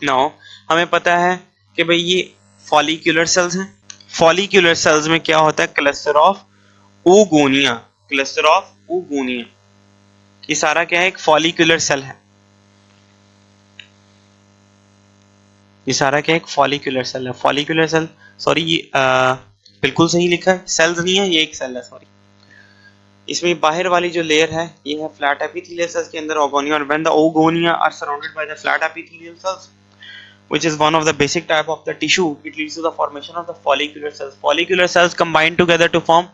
नाउ हमें पता है कि भाई ये फॉलिक्यूलर सेल्स हैं. फॉलिक्यूलर सेल्स में क्या होता है, cluster of oogonia. Cluster of oogonia ये सारा क्या है, एक फॉलिक्यूलर सेल है. ये सारा क्या है, एक फॉलिक्यूलर सेल है. फॉलिक्यूलर सेल, सॉरी ये बिल्कुल सही लिखा है, सेल्स नहीं है, ये एक सेल है, सॉरी. इसमें बाहर वाली जो लेयर है ये है फ्लैट एपिथेलियल सेल्स के अंदर oogonia, और when the oogonia are surrounded by the flat epithelial cells which is one of the basic type of the tissue, it leads to the formation of the follicular cells. Follicular cells combine together to form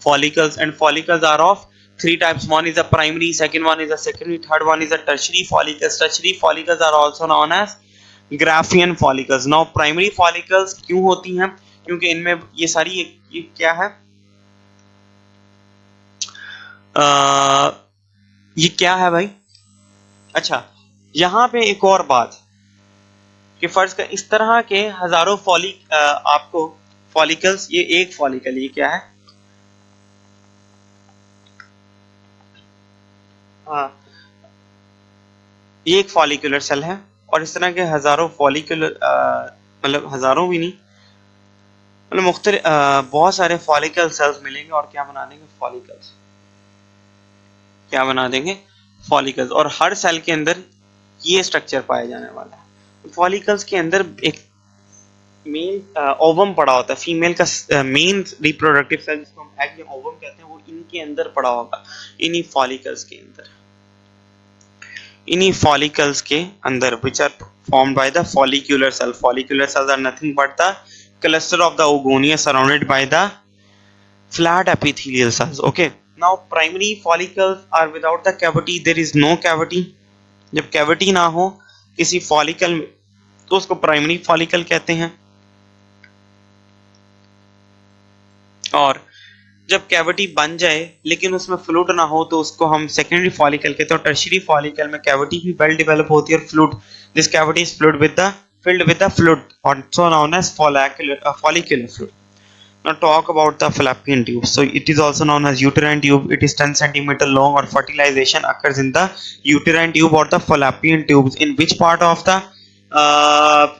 follicles, and follicles are of three types. One is the primary, second one is the secondary, third one is the tertiary follicles. Tertiary follicles are also known as Graafian follicles. Now primary follicles क्यों होती हैं, क्योंकि इनमें ये सारी ये क्या है, ये क्या है भाई. अच्छा, यहाँ पे एक और बात कि फर्ज का इस तरह के हजारों आपको फॉलिकल्स, ये एक फॉलिकल, ये क्या है, हाँ ये एक फॉलिकुलर सेल है, और इस तरह के हजारों फॉलिकुलर मतलब हजारों भी नहीं, मतलब मुख्तलिफ बहुत सारे फॉलिकल सेल्स मिलेंगे और क्या बना देंगे, फॉलिकल्स. क्या बना देंगे, फॉलिकल्स. और हर सेल के अंदर ये स्ट्रक्चर पाया जाने वाला है. फॉलिकल्स के अंदर एक मेल ओवम पड़ा होता है. फीमेल का मेन रिप्रोडक्टिव सेल जिसको हम एग या ओवम कहते हैं वो इनके अंदर पड़ा होगा, इन्हीं फॉलिकल्स के अंदर, इन्हीं फॉलिकल्स के अंदर, which are formed by the follicular cell. Follicular cells are nothing but the cluster of the oogonia surrounded by the flat epithelial cells. Okay. Now primary follicles are without the cavity. There is no cavity. जब cavity ना हो किसी follicle में तो उसको primary follicle कहते हैं, और जब कैविटी बन जाए लेकिन उसमें फ्लूइड ना हो तो उसको हम सेकेंडरी फॉलिकल कहते हैं. और टर्शियरी फॉलिकल में कैविटी भी वेल डेवलप होती है और fluid, this cavity is filled with the fluid, also known as follicular fluid. Now talk about the fallopian tube. So it is also known as uterine tube. It is 10 centimeter long, or fertilization occurs in the uterine tube or the fallopian tubes. In which part of the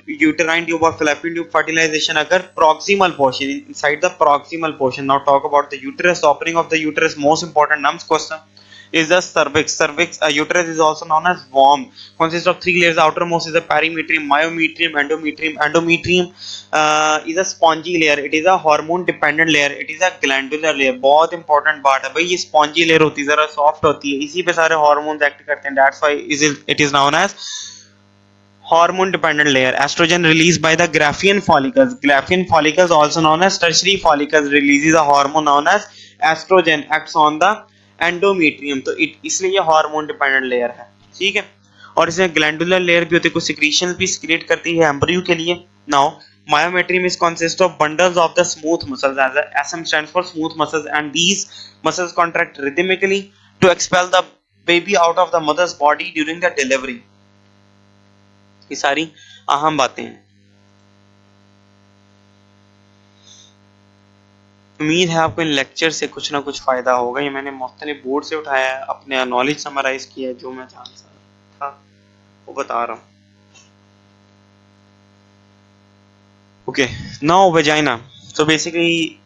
uterine tube or fallopian tube fertilization occur? Proximal portion, inside the proximal portion. Now talk about the uterus, the opening of the uterus, most important NUMS question. is the cervix. Uterus is also known as womb. Consists of three layers. Outermost is the perimetrium, myometrium, endometrium. Endometrium is a spongy layer. It is a hormone dependent layer. It is a glandular layer. बहुत important part है भाई, ये spongy layer होती है, जरा soft होती है, इसी पे सारे hormones act करते हैं. That's why it is known as hormone dependent layer. Estrogen released by the Graafian follicles. Graafian follicles also known as tertiary follicles releases a hormone known as estrogen, acts on the endometrium. तो इसलिए ये hormone dependent layer है, ठीक है. और इसमें glandular layer भी होती है, कुछ secretions भी secrete करती है embryo के लिए. Now myometrium is consist of bundles of the smooth muscles, as the SM stands for smooth muscles, and these muscles contract rhythmically to expel the baby out of the mother's body during the delivery. ये सारी अहम बातें हैं. उम्मीद है आपको इन lecture से कुछ ना कुछ फायदा होगा. ये मैंने मुख्तलिफ बोर्ड से उठाया है, अपने नॉलेज समराइज किया है, जो मैं जान सकता था वो बता रहा हूँ. Okay, now vagina. तो बेसिकली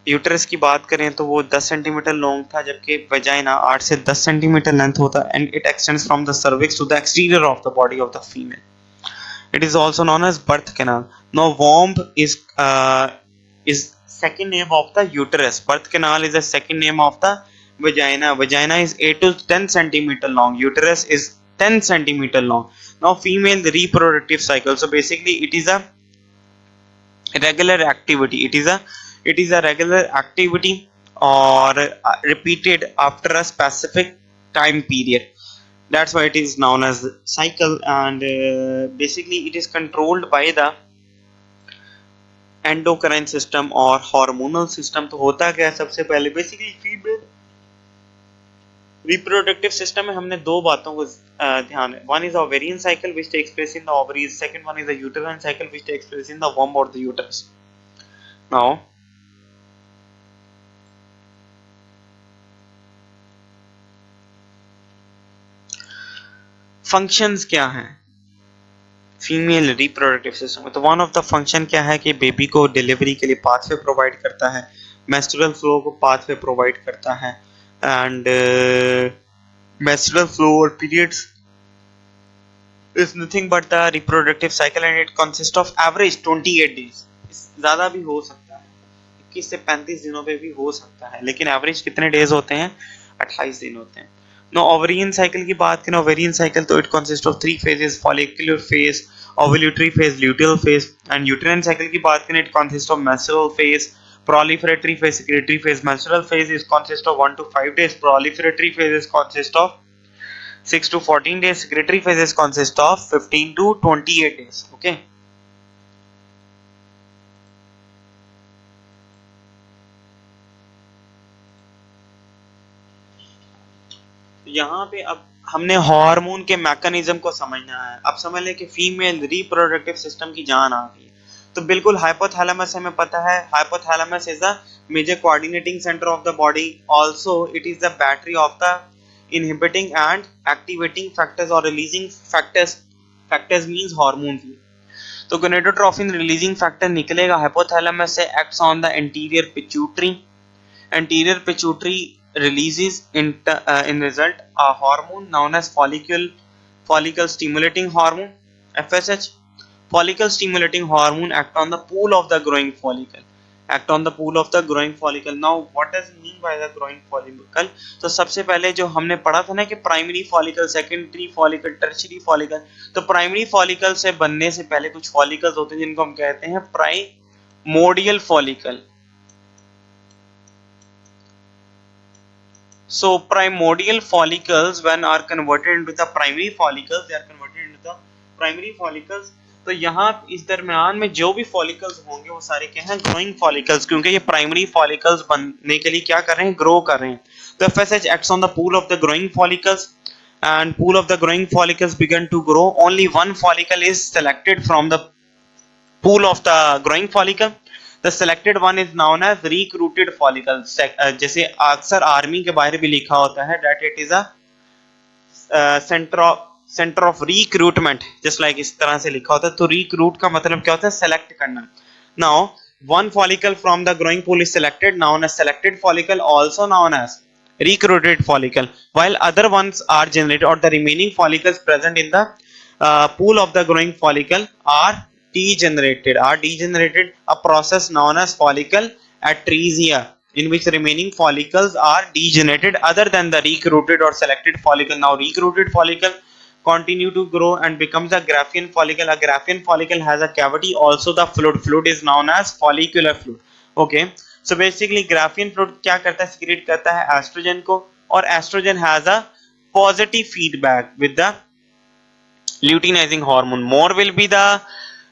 यूटरस की बात करें तो वो 10 सेंटीमीटर लॉन्ग था, जबकि वेजाइना 8 से 10 सेंटीमीटर लेंथ होता है. And it extends from the cervix to the exterior of the body of the female. It is also known as birth canal. Now womb is second name of the uterus. Birth canal is the second name of the vagina. Vagina is 8 to 10 centimeter long. Uterus is 10 centimeter long. Now female reproductive cycle. So basically it is a regular activity. It is a regular activity or repeated after a specific time period. That's why it is known as cycle. And basically it is controlled by the endocrine system और hormonal system. तो होता क्या है, सबसे पहले basically female reproductive system में हमने दो बातों को ध्यान है. One is ovarian cycle which takes place in the ovaries. Second one is the uterine cycle which takes place in the womb और द यूटरस. नाउ फंक्शंस क्या हैं फीमेल रिप्रोडक्टिव सिस्टम में. तो वन ऑफ द फंक्शन क्या है कि baby को delivery के लिए पाथवे प्रोवाइड करता है, मेंस्ट्रुअल फ्लो को पाथवे प्रोवाइड करता है. एंड मेंस्ट्रुअल फ्लो और periods is nothing but the reproductive cycle and it consist of average 28 days. ज्यादा भी हो सकता है, 21 से 35 दिनों पे भी हो सकता है, लेकिन एवरेज कितने डेज होते हैं, 28 दिन होते हैं. नो ओवेरियन साइकिल की बात करें, ओवेरियन साइकिल तो it consist of 3 phases, follicular phase, ovulatory phase, luteal phase. And uterine cycle की बात करें, it consist of menstrual phase, proliferatory phase, secretory phase. Menstrual phase is consist of 1 to 5 days. Proliferatory phase is consist of 6 to 14 days. Secretory phase is consist of 15 to 28 days. Okay. यहाँ पे अब हमने hormone के mechanism को समझना है. अब समझ लें कि फीमेल रिप्रोडक्टिव सिस्टम की जान आ गई. तो बिल्कुल हाइपोथैलेमस हमें पता है. Hypothalamus is the major coordinating centre of the body. Also it is the battery of the inhibiting and activating factors और releasing factors. Factors means hormone. तो गोनेडोट्रोफिन रिलीजिंग फैक्टर निकलेगा हाइपोथैलेमस से, acts on the anterior pituitary. Anterior pituitary releases in result a hormone known as follicle stimulating hormone, FSH. Follicle stimulating hormone act on the pool of the growing follicle. Now what does it mean by the growing follicle? तो सबसे पहले जो हमने पढ़ा था ना कि primary follicle, secondary follicle, tertiary follicle. तो प्राइमरी फॉलिकल से बनने से पहले कुछ फॉलिकल्स होते हैं जिनको हम कहते हैं primordial follicle. So primordial follicles when are converted into the primary follicles, they are converted into the primary follicles. तो यहाँ इस दरमियान में जो भी follicles होंगे वो सारे क्या हैं, growing follicles, क्योंकि ये primary follicles बनने के लिए क्या कर रहे हैं, grow कर रहे हैं. तो FSH acts on the pool of the growing follicles and pool of the growing follicles begin to grow. Only one follicle is selected from the pool of the growing follicle. The selected one is known as recruited follicle. जैसे अक्सर army के बारे भी लिखा होता है that it is a center of recruitment, just like इस तरह से लिखा होता है. तो recruit का मतलब क्या होता है, select करना. Now one follicle from the growing pool is selected, known as selected follicle, also known as recruited follicle, while other ones are generated, or the remaining follicles present in the pool of the growing follicle are degenerated. A process known as follicle atresia, in which the remaining follicles are degenerated other than the recruited or selected follicle. Now recruited follicle continue to grow and becomes a Graafian follicle. A Graafian follicle has a cavity, also the fluid is known as follicular fluid. Okay, so basically Graafian fluid क्या करता है, secrete करता है oestrogen को, और oestrogen has a positive feedback with the luteinizing hormone. More will be the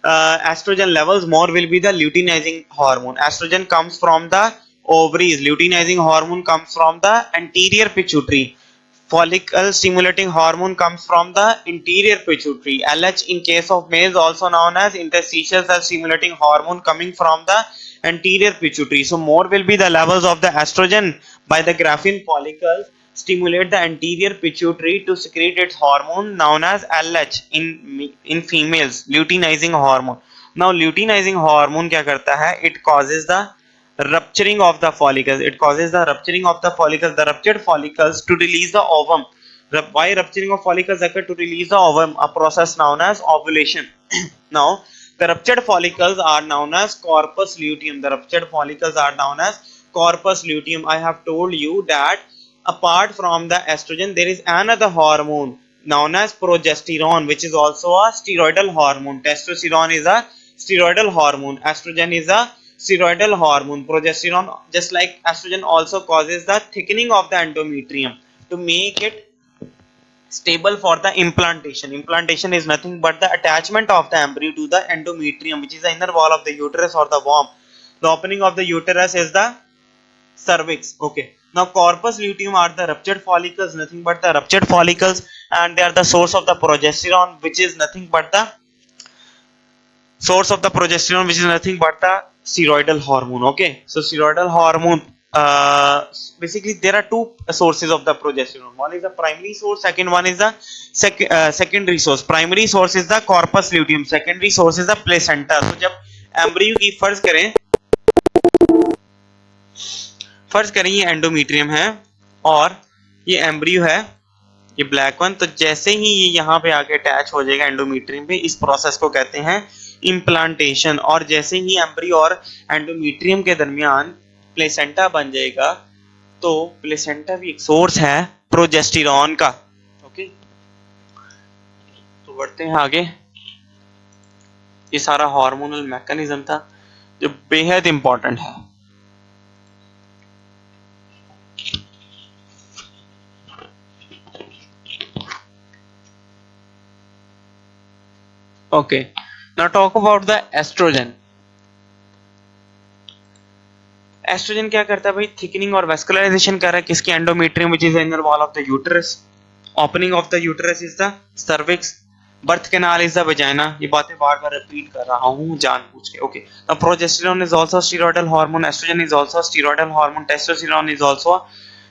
estrogen levels, more will be the luteinizing hormone. Estrogen comes from the ovaries, luteinizing hormone comes from the anterior pituitary, follicle stimulating hormone comes from the interior pituitary. LH in case of males also known as interstitial cell stimulating hormone coming from the anterior pituitary. So more will be the levels of the estrogen by the Graafian follicles stimulate the anterior pituitary to secrete its hormone known as LH in females, luteinizing hormone. Now luteinizing hormone क्या करता है, it causes the rupturing of the follicles. It causes the rupturing of the follicles, the ruptured follicles, to release the ovum. Why rupturing of follicles occur? To release the ovum, a process known as ovulation. Now the ruptured follicles are known as corpus luteum. The ruptured follicles are known as corpus luteum. I have told you that apart from the estrogen there is another hormone known as progesterone, which is also a steroidal hormone. Testosterone is a steroidal hormone, estrogen is a steroidal hormone. Progesterone, just like estrogen, also causes the thickening of the endometrium to make it stable for the implantation. Implantation is nothing but the attachment of the embryo to the endometrium, which is the inner wall of the uterus or the womb. The opening of the uterus is the cervix. Okay, now corpus luteum are the ruptured follicles, nothing but the ruptured follicles, and they are the source of the progesterone, which is nothing but the steroidal hormone. Okay, so steroidal hormone, basically there are two sources of the progesterone. One is the primary source, second one is the secondary source. Primary source is the corpus luteum, secondary source is the placenta. So जब embryo की फर्ज करें ये endometrium है और ये embryo है, ये ब्लैक वन, तो जैसे ही ये यहाँ पे आके अटैच हो जाएगा एंडोमीट्रियम पे, इस प्रोसेस को कहते हैं इम्प्लांटेशन। और जैसे ही एम्ब्रियो और एंडोमीट्रियम के दरमियान प्लेसेंटा बन जाएगा, तो प्लेसेंटा भी एक सोर्स है प्रोजेस्टेरॉन का। ओके, तो बढ़ते हैं आगे। ये सारा हार्मोनल मैकेनिज्म था जो बेहद इंपॉर्टेंट है। Okay, now talk about the estrogen. Estrogen क्या करता है भाई, थिकनिंग और वेस्कुलराइजेशन कर रहा है किसकी, endometrium, which is the inner wall of the uterus. Opening of the uterus is the cervix, birth canal is the vagina. ये बातें बार बार रिपीट कर रहा हूँ जानबूझ के। Okay, now progesterone is also steroidal hormone, estrogen is also steroidal hormone, testosterone is also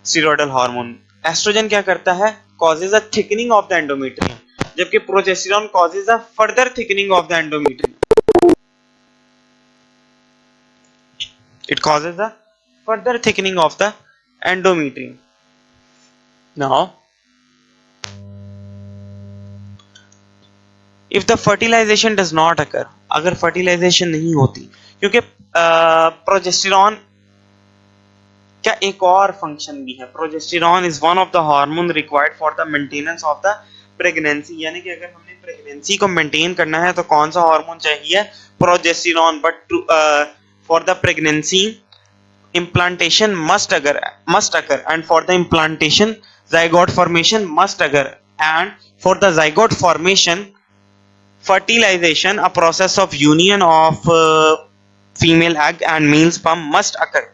steroidal hormone. Estrogen क्या करता है, causes a thickening of the endometrium, जबकि progesterone causes a further thickening of the endometrium. It causes the further thickening of the endometrium. Now, if the fertilization does not occur, अगर fertilization नहीं होती, क्योंकि progesterone क्या एक और function भी है। Progesterone is one of the hormone required for the maintenance of the pregnancy, यानी कि अगर हमने प्रेगनेंसी को मेंटेन करना है तो कौन सा हार्मोन चाहिए, progesterone. But for the pregnancy implantation must occur, and for the implantation zygote formation must occur, and for the zygote formation fertilization, a process of union of female egg and male sperm must occur।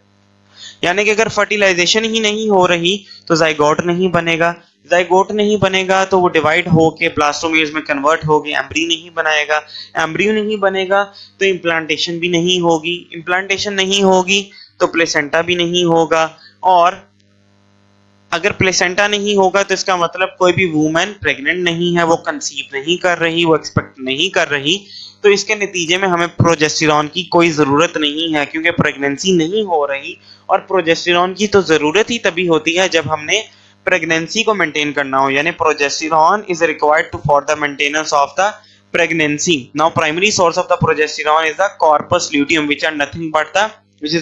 यानी कि अगर fertilisation ही नहीं हो रही तो zygote नहीं बनेगा, zygote नहीं बनेगा तो वो डिवाइड होके ब्लास्टोमेर्स में कन्वर्ट होगी, एम्ब्रियो नहीं बनाएगा, एम्ब्रियो नहीं बनेगा तो इम्प्लांटेशन भी नहीं होगी, इम्प्लांटेशन नहीं होगी तो प्लेसेंटा भी नहीं होगा, और अगर प्लेसेंटा नहीं होगा तो इसका मतलब कोई भी वुमेन प्रेग्नेंट नहीं है, वो कंसीव नहीं कर रही, वो एक्सपेक्ट नहीं कर रही, तो इसके नतीजे में हमें प्रोजेस्टेरॉन की कोई ज़रूरत नहीं है, क्योंकि प्रेगनेंसी नहीं हो रही। और प्रोजेस्टेरॉन की तो ज़रूरत ही तभी होती है जब हमने प्रेगनेंसी को मेंटेन करना हो, यानी progesterone is required to for the maintenance of the pregnancy. Now primary source of the progesterone is the corpus luteum, which is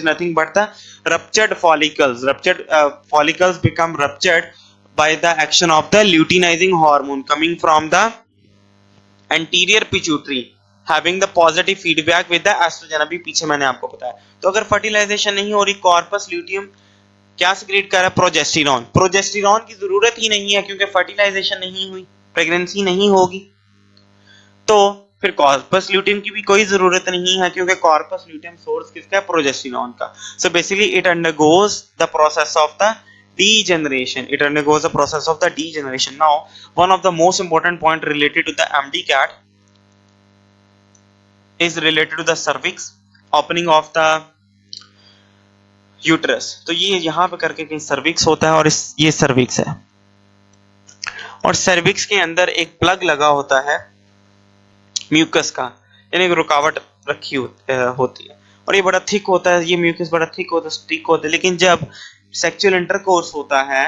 nothing but the ruptured follicles. Ruptured follicles become ruptured by the action of the luteinizing hormone coming from the anterior pituitary, having the positive feedback with the estrogen. अभी पीछे मैंने आपको बताया। तो अगर fertilisation नहीं हो रही, कॉर्पस ल्यूटियम क्या सिक्रेट कर रहा है? प्रोजेस्टेरॉन। प्रोजेस्टेरॉन की जरूरत ही नहीं है क्योंकि फर्टिलाइजेशन नहीं हुई, प्रेगनेंसी नहीं होगी, तो फिर कॉर्पस ल्यूटियम की भी कोई जरूरत नहीं है क्योंकि कॉर्पस ल्यूटियम सोर्स किसका है? प्रोजेस्टेरॉन का। So basically it undergoes the process of the degeneration. It undergoes the process of the degeneration. Now, one of the most important point related to the MD-CAT is related to the cervix, opening of the uterus. तो ये यहाँ पे करके कहीं cervix होता है और ये cervix है, और cervix के अंदर एक प्लग लगा होता है म्यूकस का, यानी एक रुकावट रखी होती है, और ये बड़ा थिक होता है, ये म्यूकस बड़ा थिक होता है, स्टिक होता है। लेकिन जब सेक्सुअल इंटरकोर्स होता है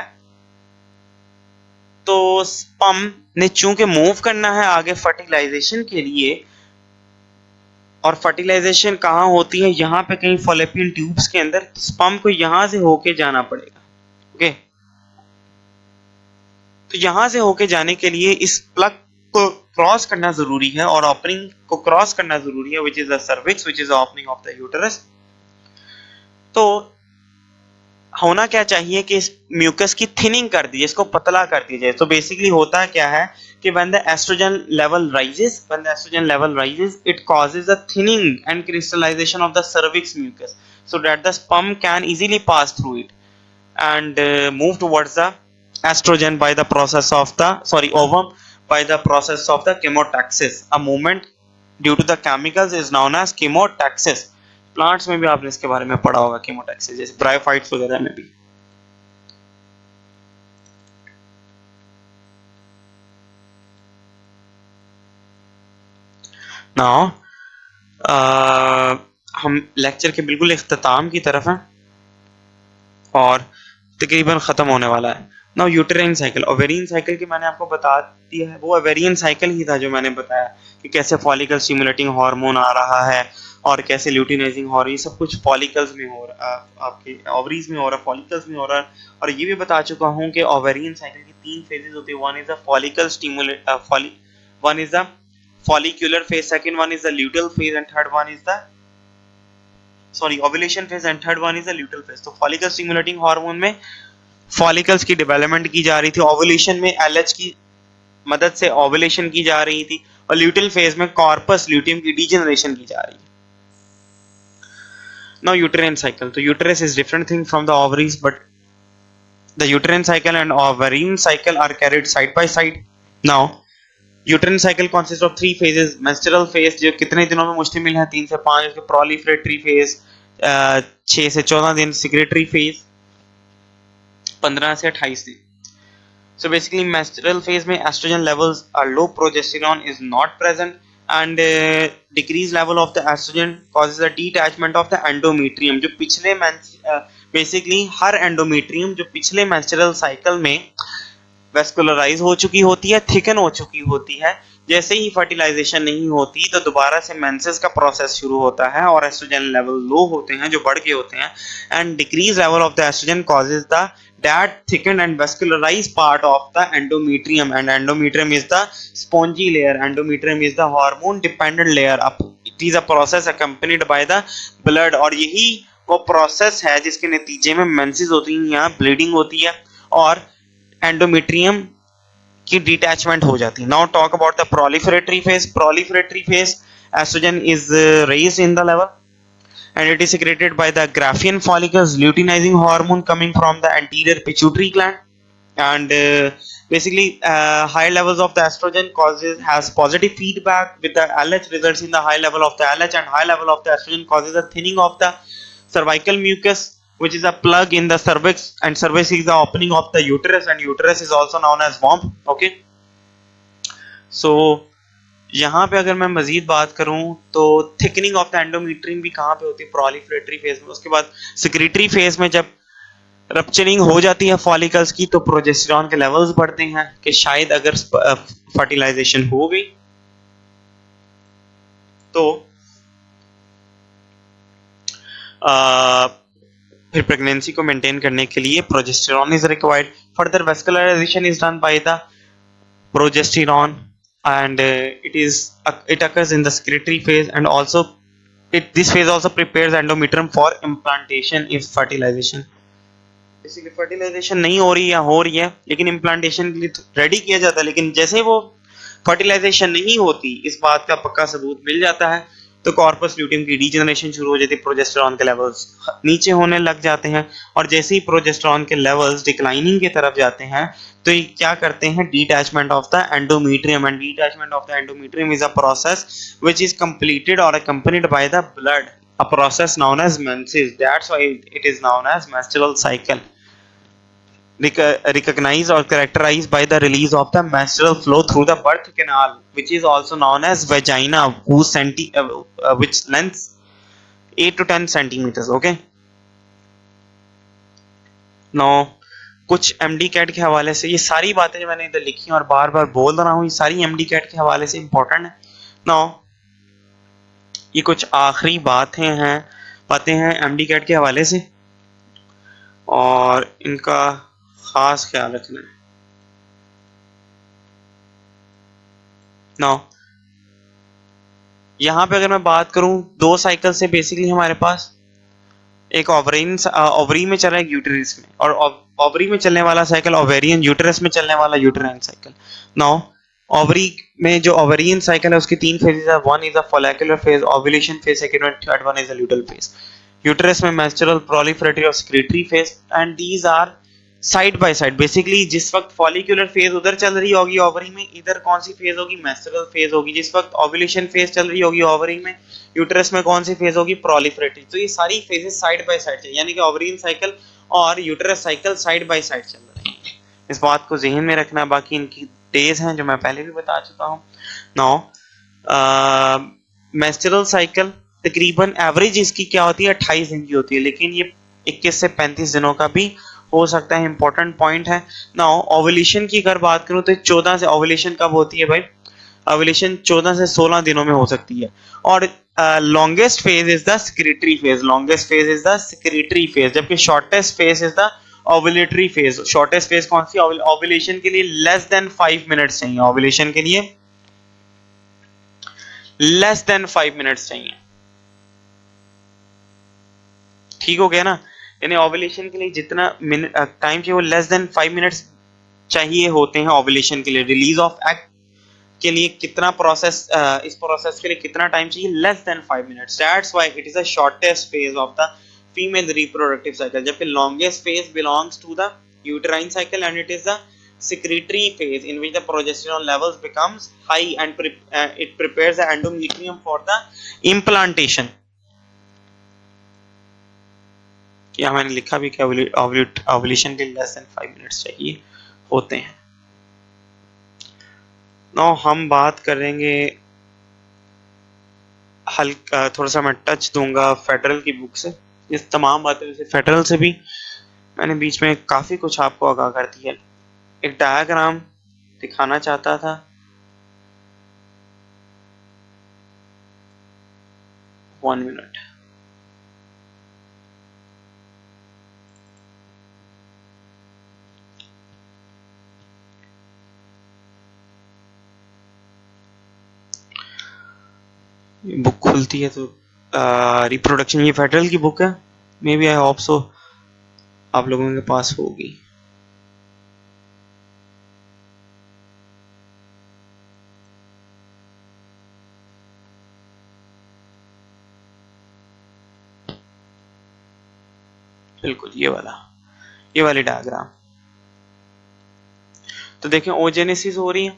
तो स्पर्म ने चूंकि मूव करना है आगे फर्टिलाइजेशन के लिए, और फर्टिलाइजेशन कहाँ होती है? यहाँ पे कहीं फॉलोपियन ट्यूब्स के अंदर, स्पर्म को यहां से होके जाना पड़ेगा। ओके, तो यहां से होके जाने के लिए इस प्लग को क्रॉस करना जरूरी है, और ओपनिंग को क्रॉस करना जरूरी है, which is the cervix, which is the opening of the uterus. तो होना क्या चाहिए कि इस म्यूकस की थिनिंग कर दी, इसको पतला कर दिया जाए। तो बेसिकली होता क्या है कि when the estrogen level rises, it causes a thinning and crystallization of the cervix mucus, so that the sperm can easily pass through it and move towards the estrogen by the process of the ovum, by the process of the chemotaxis. A movement due to the chemicals is known as chemotaxis. Plants में भी आपने इसके बारे में पढ़ा होगा, chemotaxis, जैसे bryophytes वगैरह में भी। नाउ हम लेक्चर के बिल्कुल इख्तिताम की तरफ हैं और तकरीबन खत्म होने वाला है। Now uterine cycle, ovarian cycle की मैंने आपको बता दिया है, वो ओवेरियन साइकिल ही था जो मैंने बताया कि कैसे फॉलिकल स्टिमुलेटिंग हार्मोन आ रहा है और कैसे ल्यूटिनाइजिंग हो रही है, सब कुछ फॉलिकल्स में हो रहा है, आपके ओवरीज में हो रहा है, फॉलिकल्स में हो रहा है। और ये भी बता चुका हूँ कि ओवेरियन साइकिल की 3 फेजेस होती है। One is the follicle stimulate one is the follicular phase, second one is the luteal phase, and third one is the ovulation phase, and third one is the luteal phase। तो follicle stimulating hormone में follicles की development की जा रही थी, ovulation में LH की मदद से ovulation की जा रही थी, और luteal phase में corpus luteum की degeneration की जा रही है। Now uterine cycle, तो uterus is different thing from the ovaries, but the uterine cycle and ovarian cycle are carried side by side। Now uterine cycle consists of 3 phases। menstrual phase जो कितने दिनों में मुश्तमिल है? 3 से 5। उसके proliferatory phase 6 से 14 दिन, secretory phase 15 से 28 दिन। So basically menstrual phase में estrogen levels are low, progesterone is not present, and decreased level of the estrogen causes a detachment of the endometrium। जो पिछले basically हर endometrium जो पिछले menstrual cycle में वेस्कुलराइज हो चुकी होती है, थिकन हो चुकी होती है, जैसे ही फर्टिलाइजेशन नहीं होती तो दोबारा से मेंसेस का प्रोसेस शुरू होता है और एस्ट्रोजन लेवल लो होते हैं, जो बढ़ गए होते हैं, and decrease level of the estrogen causes the that thickened and vascularized part of the endometrium, and endometrium is the spongy layer, endometrium is the hormone dependent layer. It is a process accompanied by the blood, और यही वो process है जिसके नतीजे में menses होती हैं, यहाँ ब्लीडिंग होती है और एंडोमेट्रियम की डिटैचमेंट हो जाती है। Now talk about the proliferatory phase। proliferatory phase, estrogen is raised in the level and it is secreted by the Graafian follicles, luteinizing hormone coming from the anterior pituitary gland, and basically high levels of the estrogen has positive feedback with the LH, results in the high level of the LH, and high level of the estrogen causes a thinning of the cervical mucus, which is a plug in the cervix, and cervix is the opening of the uterus, and uterus is also known as womb. Okay, so यहाँ पे अगर मैं मजीद बात करूं तो thickening of the endometrium भी कहाँ पे होती है? प्रोलिफरेटरी फेज में। उसके बाद सिक्रेटरी फेज में जब रप्चरिंग हो जाती है फॉलिकल्स की तो प्रोजेस्टेरॉन के लेवल्स बढ़ते हैं कि शायद अगर फर्टिलाइजेशन हो गई तो फिर प्रेगनेंसी को मेंटेन करने के लिए progesterone is required. Further vascularisation is done by the progesterone and it occurs in the secretory phase, and also this phase also prepares endometrium for implantation if fertilization basically fertilization नहीं हो रही या हो रही है लेकिन इम्प्लांटेशन के लिए रेडी किया जाता है, लेकिन जैसे वो फर्टिलाइजेशन नहीं होती इस बात का पक्का सबूत मिल जाता है तो कॉर्पस ल्यूटियम की डीजनरेशन शुरू हो जाती है, प्रोजेस्टेरॉन के लेवल्स नीचे होने लग जाते हैं, और जैसे ही प्रोजेस्टेरॉन के लेवल्स डिक्लाइनिंग की तरफ जाते हैं तो ये क्या करते हैं? Detachment of the endometrium, and detachment of the endometrium is a process which is completed और accompanied by the blood, a process known as menses. That's why it is known as menstrual cycle. Recognized or characterized by the release of the menstrual flow through the birth canal, which is also known as vagina, which length 8 to 10 centimeters. Okay, now कुछ MD cat के हवाले से ये सारी बातें जो मैंने इधर लिखी और बार बार बोल रहा हूँ ये सारी एमडी कैट के हवाले से इंपॉर्टेंट है। नाउ ये कुछ आखिरी बातें हैं एमडी कैट के हवाले से और इनका खास ख्याल रखना है। नाउ यहाँ पे अगर मैं बात करूं 2 साइकिल से बेसिकली हमारे पास एक ओवरी में चल रहा है, यूटेरस में, और ओवरी में चलने वाला साइकिल ओवेरियन, यूटेरस में चलने वाला यूटेराइन साइकिल। नाउ ओवरी में जो ओवेरियन साइकिल है उसकी 3 फेजेस है। One is a follicular phase, ovulation phase, second और third one is a luteal phase. Uterus में मेंस्ट्रुअल, प्रोलिफरेटरी और secretory phase, and these are side by side. Basically जिस वक्त फॉलिकुलर फेज उधर चल रही होगी ओवरी में, इधर कौन सी फेज होगी? मेंस्ट्रुअल फेज होगी। जिस वक्त ओव्यूलेशन फेज चल रही होगी ओवरी में, यूटेरस में कौन सी फेज होगी? प्रोलिफरेटरी। तो ये सारी फेजेस साइड बाय साइड है, यानी कि ओवरियन साइकिल और uterus cycle side by side चल रही है। इस बात को जहन में रखना। बाकी इनकी डेज हैं जो मैं पहले भी बता चुका हूँ। नाउ मेंस्ट्रुअल साइकिल तकरीबन एवरेज इसकी क्या होती है? 28 दिन की होती है, लेकिन ये 21 से 35 दिनों का भी हो सकता है। इंपॉर्टेंट पॉइंट है। नाउ ओव्यूलेशन की अगर बात करूं तो 14 से ओव्यूलेशन कब होती है भाई? ओव्यूलेशन 14 से 16 दिनों में हो सकती है। और longest phase is the secretory phase, longest phase is the secretory phase, जबकि shortest phase is the ovulatory phase. Shortest phase कौन सी? ओव्यूलेशन के लिए लेस देन 5 मिनट्स चाहिए, ओव्यूलेशन के लिए लेस देन 5 मिनट्स चाहिए। ठीक हो गया ना? यानी ओव्यूलेशन के लिए जितना टाइम चाहिए वो लेस देन 5 मिनट्स चाहिए होते हैं ओव्यूलेशन के लिए। रिलीज ऑफ एग के लिए कितना इस प्रोसेस के लिए कितना टाइम चाहिए? Less than 5 minutes. That's why it is the shortest phase of the female reproductive cycle, जबकि longest phase belongs to the uterine cycle and it is the secretory phase in which the progesterone levels becomes high and it prepares the endometrium for the implantation. यहाँ मैंने लिखा भी कि ovulation के less than 5 minutes चाहिए होते हैं। Now हम बात करेंगे हल्का थोड़ा सा मैं टच दूंगा फेडरल की बुक से। ये तमाम बातें वैसे फेडरल से भी मैंने बीच में काफी कुछ आपको आगाह कर दिया। एक डायग्राम दिखाना चाहता था। One minute. बुक खुलती है तो रिप्रोडक्शन, ये फेडरल की बुक है। May B I hope so आप लोगों के पास होगी। बिल्कुल ये वाली डायग्राम। तो देखें ओजेनेसिस हो रही है।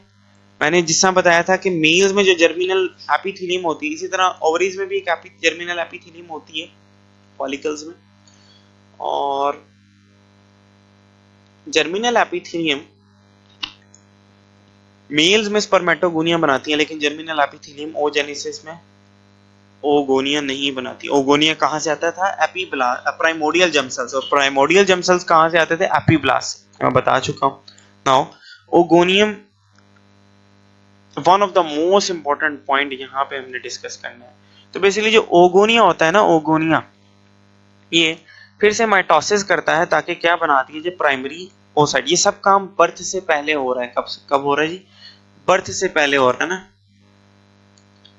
मैंने जिस तरह बताया था कि मेल्स में जो जर्मिनल एपिथेलियम होती है, इसी तरह ओवरीज में भी एक जर्मिनल एपिथेलियम होती है फॉलिकल्स में। और जर्मिनल एपिथेलियम मेल्स में स्पर्मेटोगोनिया बनाती है, लेकिन जर्मिनल एपिथेलियम ओजेनेसिस में ओगोनिया नहीं बनाती। ओगोनिया कहाँ से आता था? Primordial germ sales. और प्राइमोडियल जर्म सेल्स कहाँ से आते थे? एपीब्लास्ट। मैं बता चुका हूँ। Now oogonium, one of the most important point यहाँ पे हमने डिस्कस करना है। तो बेसिकली जो ओगोनिया होता है ना, ओगोनिया ये फिर से माइटोसिस करता है ताकि क्या बनाती है? जो प्राइमरी ओसाइट। ये सब काम बर्थ से पहले हो रहा है। कब हो रहा है जी? बर्थ से पहले हो रहा है ना,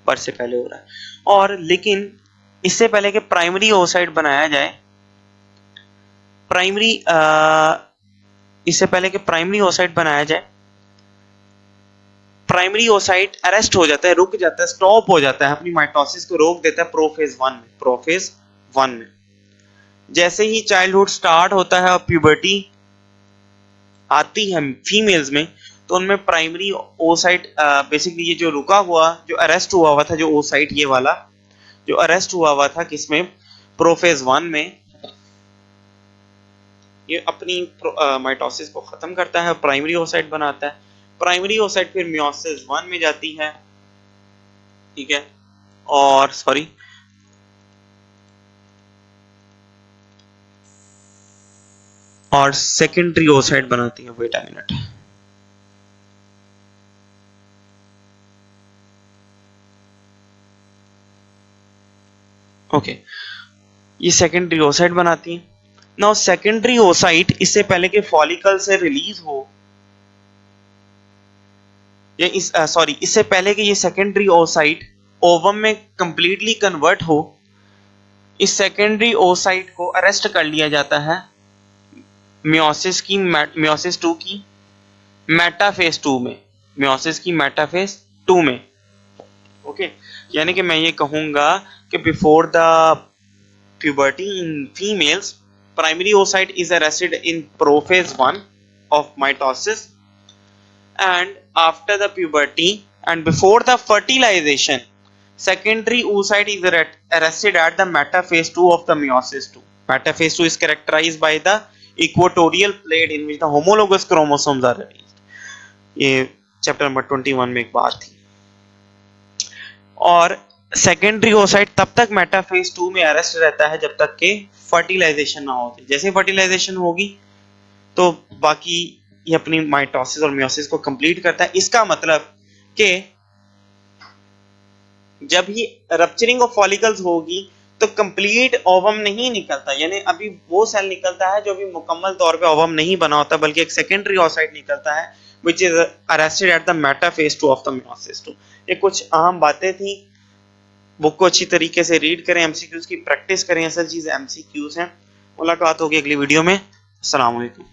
बर्थ से पहले हो रहा है। और लेकिन इससे पहले कि प्राइमरी ओसाइट बनाया जाए, इससे पहले कि प्राइमरी ओसाइट बनाया जाए, प्राइमरी ओसाइट अरेस्ट हो जाता है, रुक जाता है, स्टॉप हो जाता है, अपनी माइटोसिस को रोक देता है प्रोफेज 1 में। प्रोफेज 1 में जैसे ही चाइल्डहुड स्टार्ट होता है और प्यूबर्टी आती है फीमेल्स में, तो उनमें प्राइमरी ओसाइट बेसिकली ये जो रुका हुआ, जो अरेस्ट हुआ था, जो ओसाइट ये वाला जो अरेस्ट हुआ था किसमें? प्रोफेज 1 में, ये अपनी माइटोसिस को खत्म करता है, प्राइमरी ओसाइट बनाता है। प्राइमरी ओसाइट फिर मियोसिस 1 में जाती है, ठीक है, और सॉरी और सेकेंडरी ओसाइट बनाती है। वेट अ मिनट, ओके, ये सेकेंडरी ओसाइट बनाती है। नाउ सेकेंडरी ओसाइट इससे पहले कि फॉलिकल से रिलीज हो, या इससे पहले कि ये सेकेंडरी ओसाइट ओवम में कंप्लीटली कन्वर्ट हो, इस सेकेंडरी ओसाइट को अरेस्ट कर लिया जाता है मियोसिस 2 की मेटाफेज 2 में। मियोसिस की मेटाफेज 2 में, ओके। यानी कि मैं ये कहूंगा कि before the puberty in females, primary oocyte is arrested in prophase 1 of mitosis, and after the puberty and before the fertilization, secondary oocyte is arrested at the metaphase 2 of the meiosis 2. Metaphase 2 is characterized by the equatorial plate in which the homologous chromosomes are arranged. ये chapter number 21 में एक बात थी। और secondary oocyte तब तक metaphase 2 में arrest रहता है जब तक के फर्टिलाइजेशन ना हो। जैसे फर्टिलाइजेशन होगी तो बाकी ये अपनी माइटोसिस और मियोसिस को कंप्लीट करता है। इसका मतलब कि जब ही रप्चरिंग ऑफ फॉलिकल्स होगी तो कंप्लीट ओवम नहीं निकलता, यानी अभी वो सेल निकलता है जो अभी मुकम्मल तौर पे ओवम नहीं बना होता, बल्कि एक सेकेंडरी ओसाइट निकलता है which is arrested at the metaphase 2 of the meiosis 2. ये कुछ अहम बातें थी। बुक को अच्छी तरीके से रीड करें, एमसीक्यूज की प्रैक्टिस करें, असल चीज एमसीक्यूज हैं। मुलाकात होगी अगली वीडियो में। अस्सलाम वालेकुम।